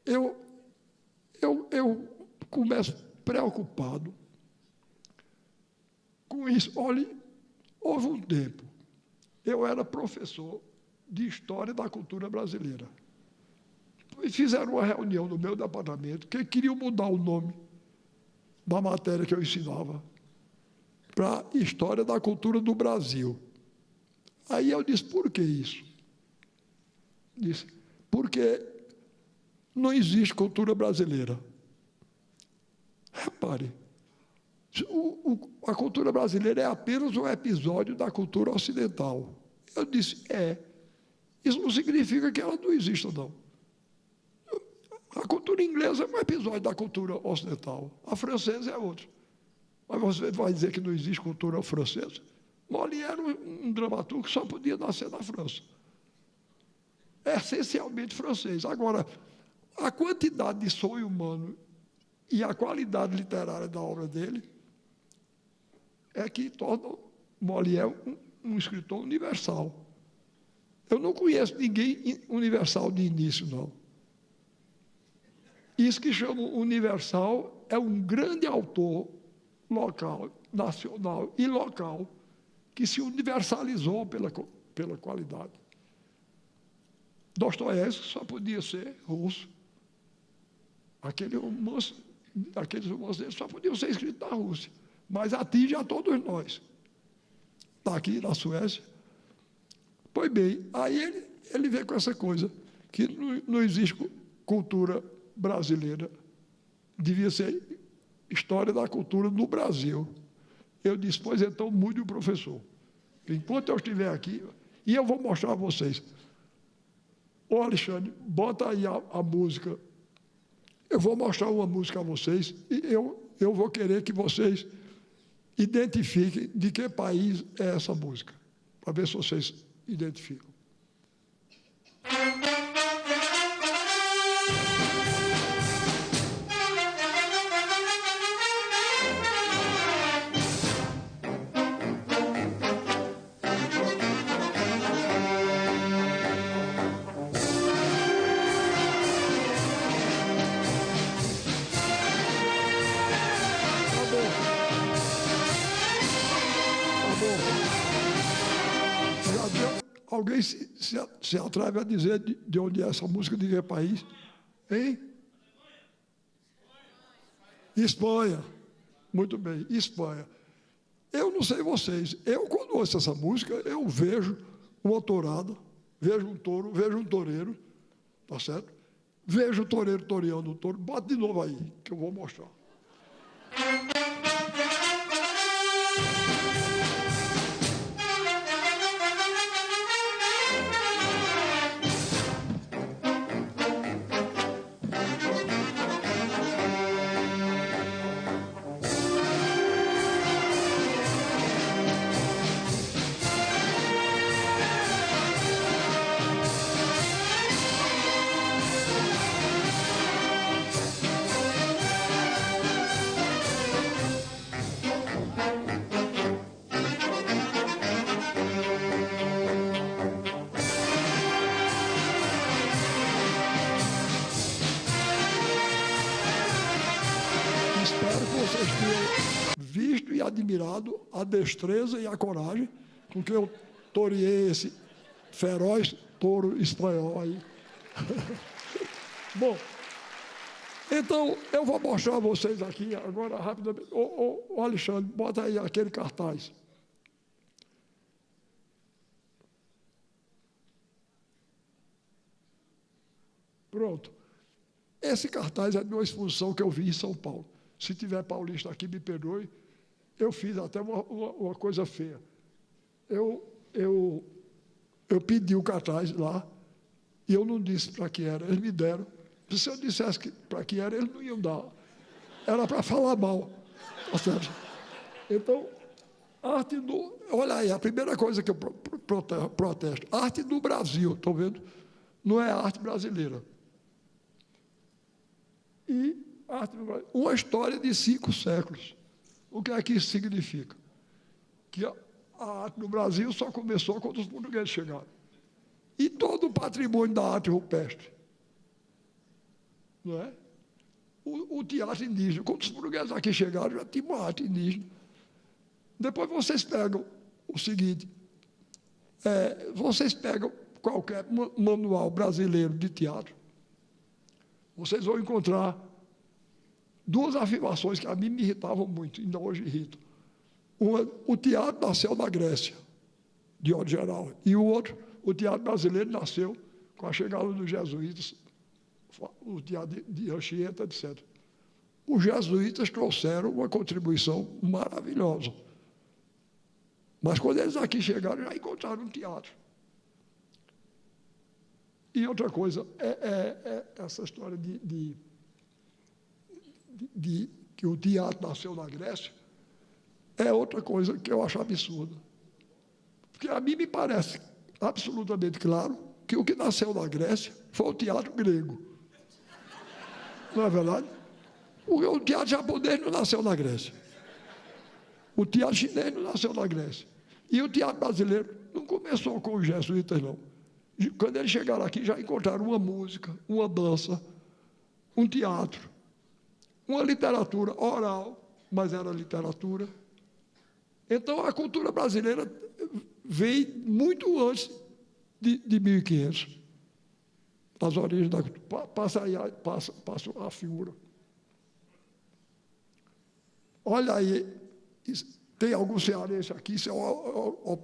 Eu começo preocupado com isso. Olha, houve um tempo, eu era professor de História da Cultura Brasileira. E fizeram uma reunião no meu departamento que queriam mudar o nome da matéria que eu ensinava para História da Cultura do Brasil. Aí eu disse, por que isso? Disse, porque não existe cultura brasileira. Repare, a cultura brasileira é apenas um episódio da cultura ocidental. Eu disse, isso não significa que ela não exista, não. A cultura inglesa é um episódio da cultura ocidental. A francesa é outro. Mas você vai dizer que não existe cultura francesa? Molière era um dramaturgo que só podia nascer na França. É essencialmente francês. Agora, a quantidade de sonho humano e a qualidade literária da obra dele é que torna Molière um escritor universal. Eu não conheço ninguém universal de início, não. Isso que chamam universal é um grande autor local, nacional e local, que se universalizou pela qualidade. Dostoiévski só podia ser russo. Aqueles romances dele só podiam ser escritos na Rússia, mas atinge a todos nós. Está aqui na Suécia. Pois bem, aí ele vê com essa coisa, que não existe cultura brasileira, devia ser história da cultura no Brasil. Eu disse, pois então mude o professor. Enquanto eu estiver aqui, e eu vou mostrar a vocês. Ô Alexandre, bota aí a música. Eu vou mostrar uma música a vocês e eu vou querer que vocês identifiquem de que país é essa música, para ver se vocês identificam. Alguém se atreve a dizer de onde é essa música, de que país? Hein? Espanha. Muito bem, Espanha. Eu não sei vocês, quando ouço essa música, eu vejo uma tourada, vejo um touro, vejo um toureiro, tá certo? Vejo o toureiro toreando o touro, bota de novo aí, que eu vou mostrar. espero que vocês tenham visto e admirado a destreza e a coragem com que eu toreei esse feroz touro espanhol aí. Bom, então eu vou mostrar a vocês aqui agora rapidamente. Ô Alexandre, bota aí aquele cartaz. Pronto. Esse cartaz é de uma exposição que eu vi em São Paulo. Se tiver paulista aqui, me perdoe. Eu fiz até uma coisa feia. Eu pedi o cartaz lá e eu não disse para que era. Eles me deram. Se eu dissesse para que era, eles não iam dar. Era para falar mal. Tá certo? Então, arte do... Olha aí, a primeira coisa que eu protesto. Arte do Brasil, estão vendo? Não é arte brasileira. E arte do Brasil. Uma história de 5 séculos. O que é que isso significa? Que a arte no Brasil só começou quando os portugueses chegaram. E todo o patrimônio da arte rupestre. Não é? O teatro indígena. Quando os portugueses aqui chegaram, já tinha uma arte indígena. Depois vocês pegam o seguinte, vocês pegam qualquer manual brasileiro de teatro, vocês vão encontrar 2 afirmações que a mim me irritavam muito, ainda hoje irritam. Uma, o teatro nasceu na Grécia, de modo geral, e o outro, o teatro brasileiro nasceu com a chegada dos jesuítas, o teatro de Anchieta, etc. Os jesuítas trouxeram uma contribuição maravilhosa. Mas quando eles aqui chegaram, já encontraram um teatro. E outra coisa, essa história de que o teatro nasceu na Grécia, é outra coisa que eu acho absurda. Porque a mim me parece absolutamente claro que o que nasceu na Grécia foi o teatro grego. Não é verdade? O teatro japonês não nasceu na Grécia. O teatro chinês não nasceu na Grécia. E o teatro brasileiro não começou com os jesuítas, não. Quando eles chegaram aqui, já encontraram uma música, uma dança, um teatro, uma literatura oral, mas era literatura. Então, a cultura brasileira veio muito antes de 1500. As origens da cultura. Passa aí, passa a figura. Olha aí, tem algum cearense aqui, isso é uma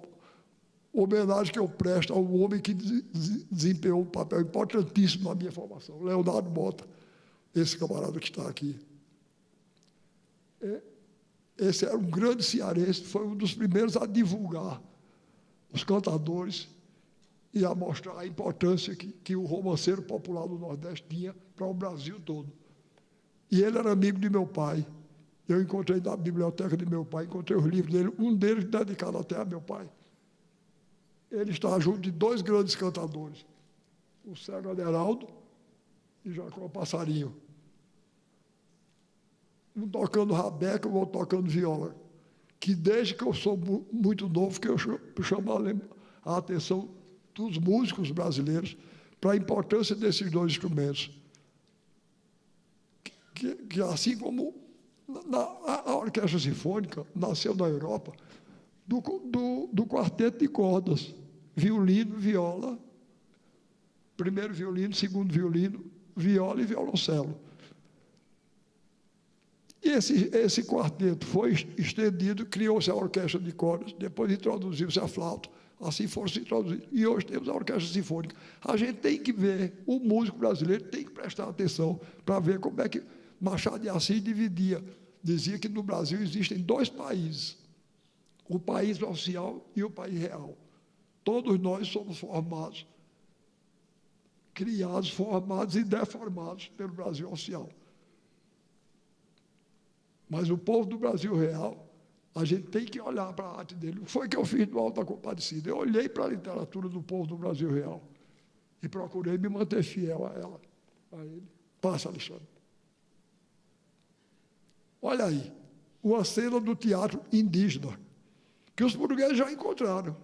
homenagem que eu presto ao homem que desempenhou um papel importantíssimo na minha formação, Leonardo Mota, esse camarada que está aqui. Esse era um grande cearense, foi um dos primeiros a divulgar os cantadores e a mostrar a importância que o romanceiro popular do Nordeste tinha para o Brasil todo. E ele era amigo de meu pai. Eu encontrei na biblioteca de meu pai, encontrei os livros dele, um deles dedicado até a meu pai. Ele está junto de 2 grandes cantadores, o Cego Aderaldo e Jacó Passarinho. Um tocando rabeca, o outro tocando viola. Que desde que eu sou muito novo, que eu chamo a atenção dos músicos brasileiros para a importância desses 2 instrumentos. Que assim como a Orquestra Sinfônica nasceu na Europa do quarteto de cordas, violino, viola, primeiro violino, segundo violino, viola e violoncelo. E esse quarteto foi estendido, criou-se a orquestra de cordas, depois introduziu-se a flauta, assim foram se introduzidos. E hoje temos a Orquestra Sinfônica. A gente tem que ver, o músico brasileiro tem que prestar atenção para ver como é que Machado de Assis dizia que no Brasil existem 2 países, o país oficial e o país real. Todos nós somos formados, criados, formados e deformados pelo Brasil oficial. Mas o povo do Brasil real, a gente tem que olhar para a arte dele. Foi que eu fiz no Alto da Compadecida. Eu olhei para a literatura do povo do Brasil real e procurei me manter fiel a ela, a ele. Passa, Alexandre. Olha aí, uma cena do teatro indígena, que os portugueses já encontraram.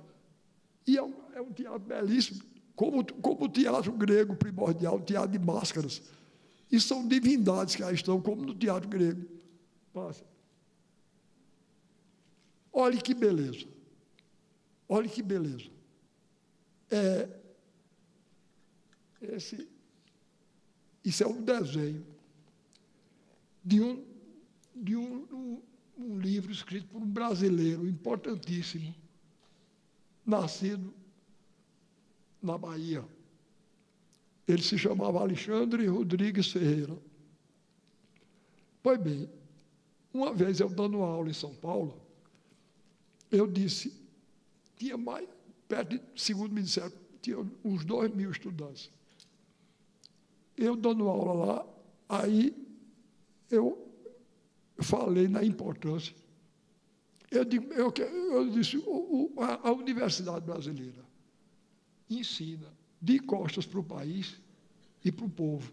E é um teatro belíssimo, como o teatro grego primordial, o teatro de máscaras. E são divindades que aí estão, como no teatro grego. Márcia, olhe que beleza. Olhe que beleza. Isso é um desenho de um livro escrito por um brasileiro importantíssimo, nascido na Bahia. Ele se chamava Alexandre Rodrigues Ferreira. Pois bem, uma vez eu dando aula em São Paulo, eu disse, tinha mais, perto de, segundo me disseram, tinha uns 2.000 estudantes. Eu dando aula lá, aí eu falei na importância. Eu disse, a Universidade Brasileira ensina de costas para o país e para o povo.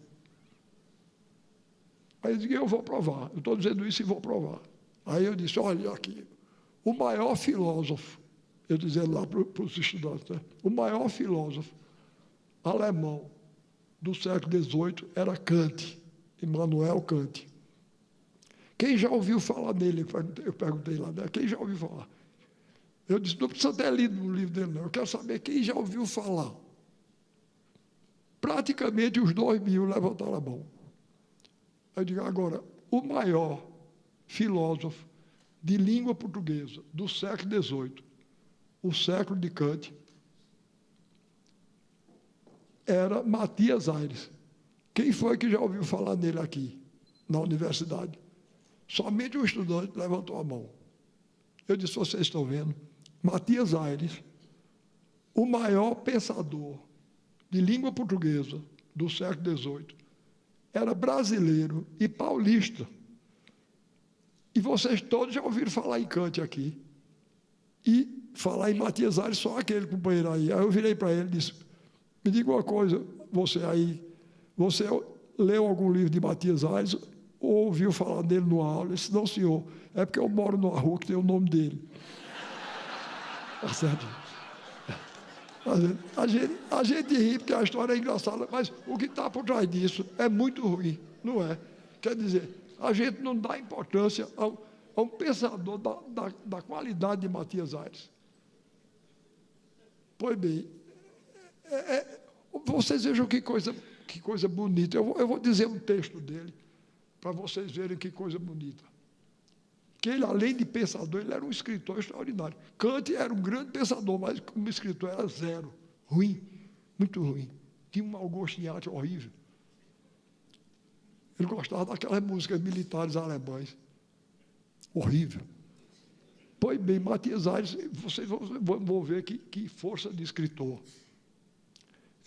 Aí eu disse, eu vou provar, eu estou dizendo isso e vou provar. Aí eu disse, olha aqui, o maior filósofo, eu dizendo lá para os estudantes, né? O maior filósofo alemão do século XVIII era Kant, Immanuel Kant. Quem já ouviu falar dele? Eu perguntei lá, né? Quem já ouviu falar? Eu disse, não precisa ter lido o livro dele, não. Eu quero saber quem já ouviu falar. Praticamente os 2.000 levantaram a mão. Eu digo, agora, o maior filósofo de língua portuguesa do século XVIII, o século de Kant, era Matias Aires. Quem foi que já ouviu falar nele aqui, na universidade? Somente um estudante levantou a mão. Eu disse, vocês estão vendo? Matias Aires, o maior pensador de língua portuguesa do século XVIII, era brasileiro e paulista. E vocês todos já ouviram falar em Kant aqui. E falar em Matias Aires, só aquele companheiro aí. Aí eu virei para ele e disse, me diga uma coisa, você aí, você leu algum livro de Matias Aires ou ouviu falar dele numa aula? Ele disse, não, senhor, é porque eu moro numa rua que tem o nome dele. Tá certo? A gente ri porque a história é engraçada, mas o que está por trás disso é muito ruim, não é? Quer dizer, a gente não dá importância a um pensador da qualidade de Matias Aires. Pois bem, vocês vejam que coisa bonita. Eu vou dizer um texto dele, para vocês verem que coisa bonita. Que ele, além de pensador, ele era um escritor extraordinário. Kant era um grande pensador, mas como escritor era zero. Ruim, muito ruim. Tinha um mau gosto em arte horrível. Ele gostava daquelas músicas militares alemães. Horrível. Pois bem, Matias Aires, vocês vão ver que força de escritor.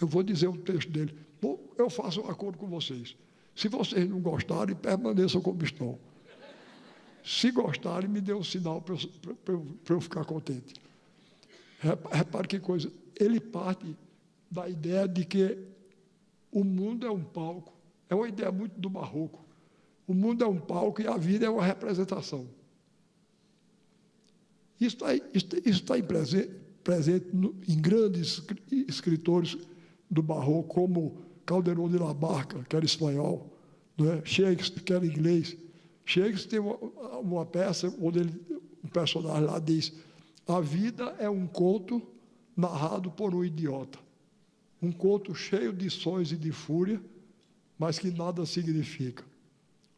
Eu vou dizer um texto dele. Bom, eu faço um acordo com vocês. Se vocês não gostarem, permaneçam como estão. Se gostarem, me dê um sinal para eu ficar contente. Repare que coisa. Ele parte da ideia de que o mundo é um palco. É uma ideia muito do barroco. O mundo é um palco e a vida é uma representação. Isso está presente em grandes escritores do barroco, como Calderón de la Barca, que era espanhol, não é? Shakespeare, que era inglês. Shakespeare tem uma peça onde um personagem lá diz: a vida é um conto narrado por um idiota. Um conto cheio de sonhos e de fúria, mas que nada significa.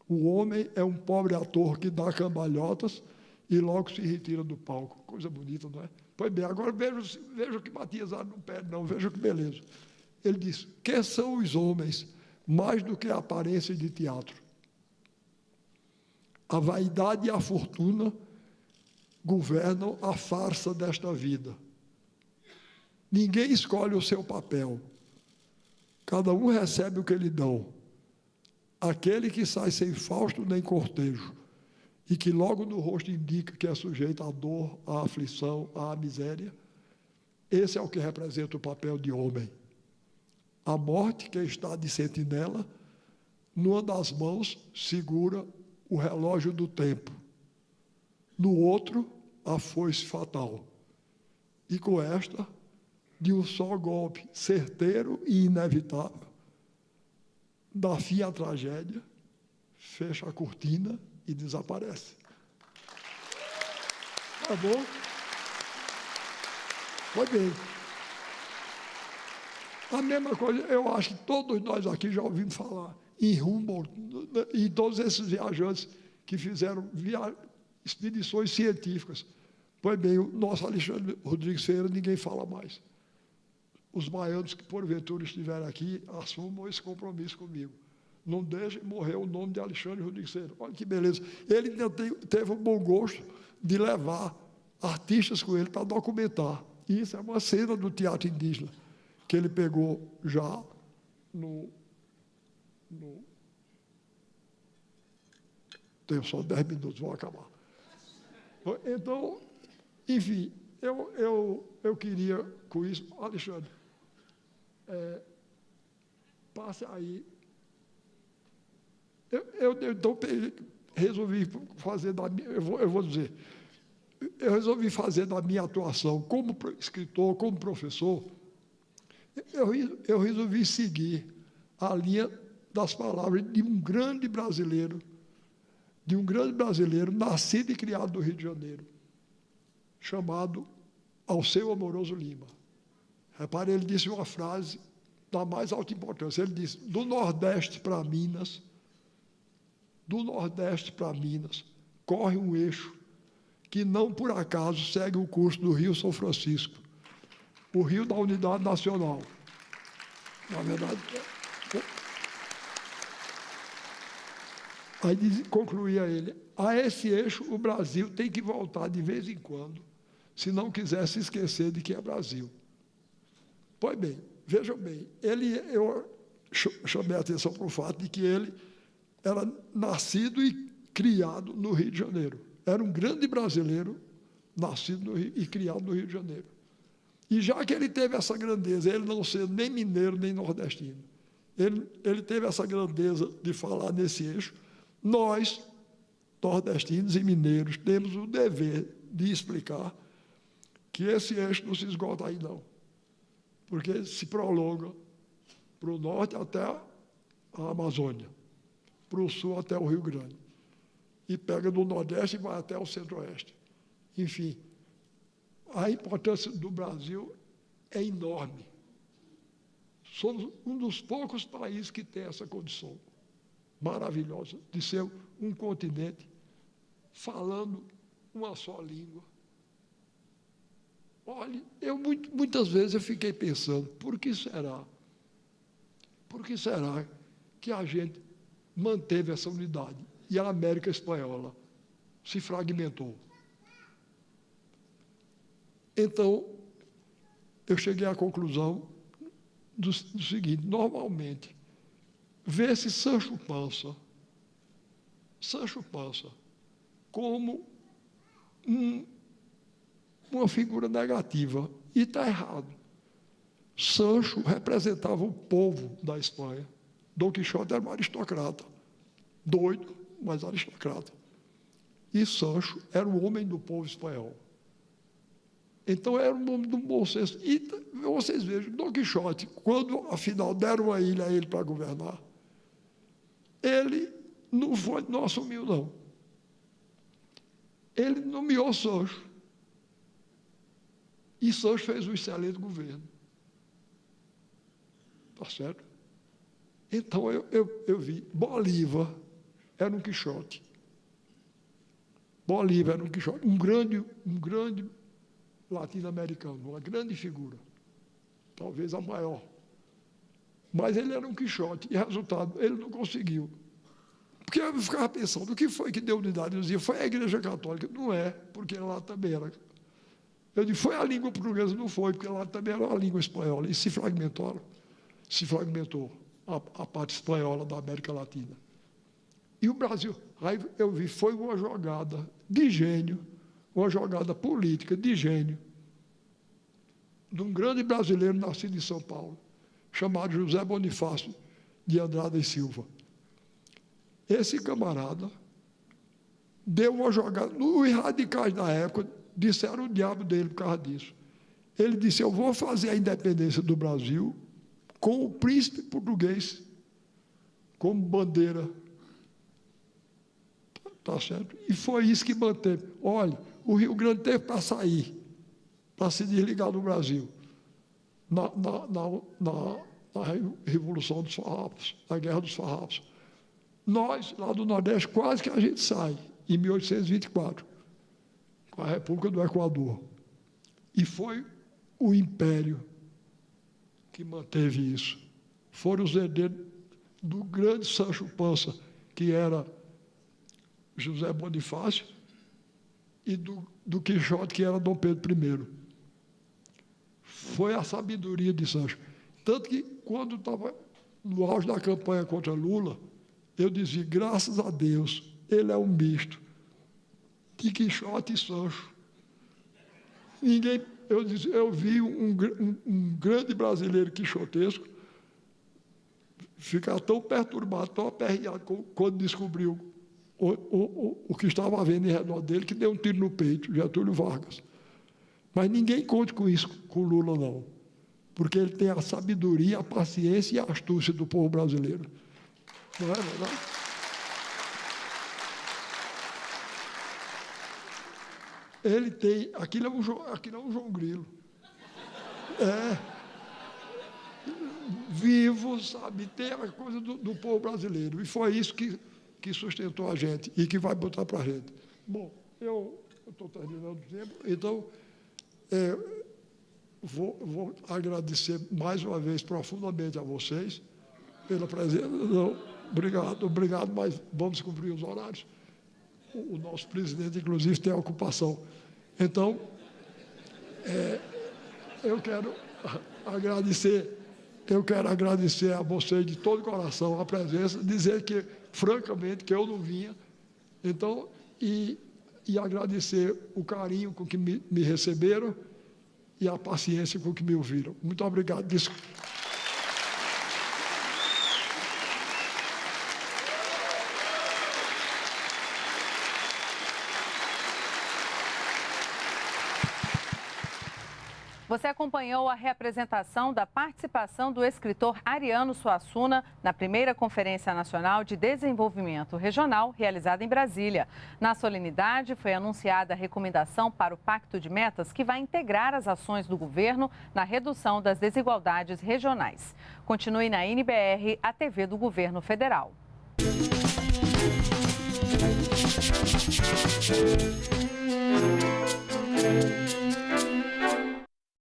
O homem é um pobre ator que dá cambalhotas e logo se retira do palco. Coisa bonita, não é? Pois bem, agora veja que Matias Aires não perde, não. Veja que beleza. Ele diz, que são os homens mais do que a aparência de teatro? A vaidade e a fortuna governam a farsa desta vida. Ninguém escolhe o seu papel. Cada um recebe o que lhe dão. Aquele que sai sem fausto nem cortejo, e que logo no rosto indica que é sujeito à dor, à aflição, à miséria, esse é o que representa o papel de homem. A morte, que está de sentinela, numa das mãos segura o relógio do tempo, no outro, a foice fatal. E com esta, de um só golpe certeiro e inevitável, dá fim à tragédia, fecha a cortina e desaparece. Tá bom? Foi bem. A mesma coisa, eu acho que todos nós aqui já ouvimos falar em Humboldt, e todos esses viajantes que fizeram expedições científicas. Pois bem, o nosso Alexandre Rodrigues Ferreira, ninguém fala mais. Os baianos que, porventura, estiverem aqui, assumam esse compromisso comigo. Não deixem morrer o nome de Alexandre Rodrigues Ferreira. Olha que beleza. Ele ainda teve o bom gosto de levar artistas com ele para documentar. E isso é uma cena do teatro indígena, que ele pegou já Tenho só 10 minutos, vou acabar. Então, enfim, eu queria, com isso, Alexandre, passe aí. Então, resolvi fazer da minha, eu vou dizer, eu resolvi fazer da minha atuação como escritor, como professor, eu resolvi seguir a linha das palavras de um grande brasileiro nascido e criado no Rio de Janeiro, chamado Alceu Amoroso Lima. Repare, ele disse uma frase da mais alta importância. Ele disse: do Nordeste para Minas, corre um eixo que não por acaso segue o curso do Rio São Francisco, o rio da Unidade Nacional. Na verdade, aí concluía ele: a esse eixo o Brasil tem que voltar de vez em quando, se não quiser se esquecer de que é Brasil. Pois bem, vejam bem, eu chamei a atenção para o fato de que ele era nascido e criado no Rio de Janeiro. Era um grande brasileiro, nascido no Rio, e criado no Rio de Janeiro. E já que ele teve essa grandeza, ele não sendo nem mineiro, nem nordestino, ele teve essa grandeza de falar nesse eixo, nós, nordestinos e mineiros, temos o dever de explicar que esse eixo não se esgota aí, não. Porque se prolonga para o norte até a Amazônia, para o sul até o Rio Grande, e pega do Nordeste e vai até o Centro-Oeste. Enfim, a importância do Brasil é enorme. Somos um dos poucos países que tem essa condição maravilhosa de ser um continente falando uma só língua. Olha, muitas vezes eu fiquei pensando, por que será? Por que será que a gente manteve essa unidade e a América Espanhola se fragmentou? Então, eu cheguei à conclusão do seguinte: normalmente, vê-se Sancho Panza como uma figura negativa, e está errado. Sancho representava o povo da Espanha. Dom Quixote era um aristocrata, doido, mas aristocrata. E Sancho era o homem do povo espanhol. Então, era um homem do bom senso. E vocês vejam, Dom Quixote, quando, afinal, deram a ilha a ele para governar, ele não assumiu, não. Ele nomeou Sancho. E Sancho fez um excelente governo. Está certo? Então, eu vi, Bolívar era um Quixote. Bolívar era um Quixote, um grande latino-americano, uma grande figura, talvez a maior. Mas ele era um Quixote, e, resultado, ele não conseguiu. Porque eu ficava pensando, o que foi que deu unidade? Eu dizia, foi a Igreja Católica. Não é, porque lá também era. Eu disse, foi a língua portuguesa? Não foi, porque lá também era a língua espanhola, e se fragmentou a parte espanhola da América Latina. E o Brasil, aí eu vi, foi uma jogada de gênio, uma jogada política de gênio, de um grande brasileiro nascido em São Paulo, chamado José Bonifácio de Andrade e Silva. Esse camarada deu uma jogada, os radicais da época disseram o diabo dele por causa disso. Ele disse, eu vou fazer a independência do Brasil com o príncipe português como bandeira Tá certo? E foi isso que manteve. Olha, o Rio Grande teve para sair, para se desligar do Brasil, na Revolução dos Farrapos, na Guerra dos Farrapos. Nós, lá do Nordeste, quase que a gente sai, em 1824, com a República do Equador. E foi o Império que manteve isso. Foram os herdeiros do grande Sancho Panza, que era José Bonifácio, e do Quixote, que era Dom Pedro I. Foi a sabedoria de Sancho. Tanto que, quando estava no auge da campanha contra Lula, eu dizia, graças a Deus, ele é um misto de Quixote e Sancho. Eu vi um grande brasileiro quixotesco ficar tão perturbado, tão aperreado, quando descobriu o que estava havendo em redor dele, que deu um tiro no peito, Getúlio Vargas. Mas ninguém conte com isso, com Lula, não. Porque ele tem a sabedoria, a paciência e a astúcia do povo brasileiro. Não é verdade? Ele tem... Aquilo é um João Grilo. Vivo, sabe? Tem a coisa do povo brasileiro. E foi isso que sustentou a gente e que vai botar para a gente. Bom, eu estou terminando o tempo, então vou agradecer mais uma vez profundamente a vocês pela presença. Não, obrigado, mas vamos cumprir os horários. O nosso presidente, inclusive, tem a ocupação. Então, eu quero agradecer a vocês de todo o coração a presença, dizer que, francamente, que eu não vinha, então, e agradecer o carinho com que me receberam e a paciência com que me ouviram. Muito obrigado. Você acompanhou a reapresentação da participação do escritor Ariano Suassuna na primeira Conferência Nacional de Desenvolvimento Regional, realizada em Brasília. Na solenidade, foi anunciada a recomendação para o Pacto de Metas, que vai integrar as ações do governo na redução das desigualdades regionais. Continue na NBR, a TV do Governo Federal.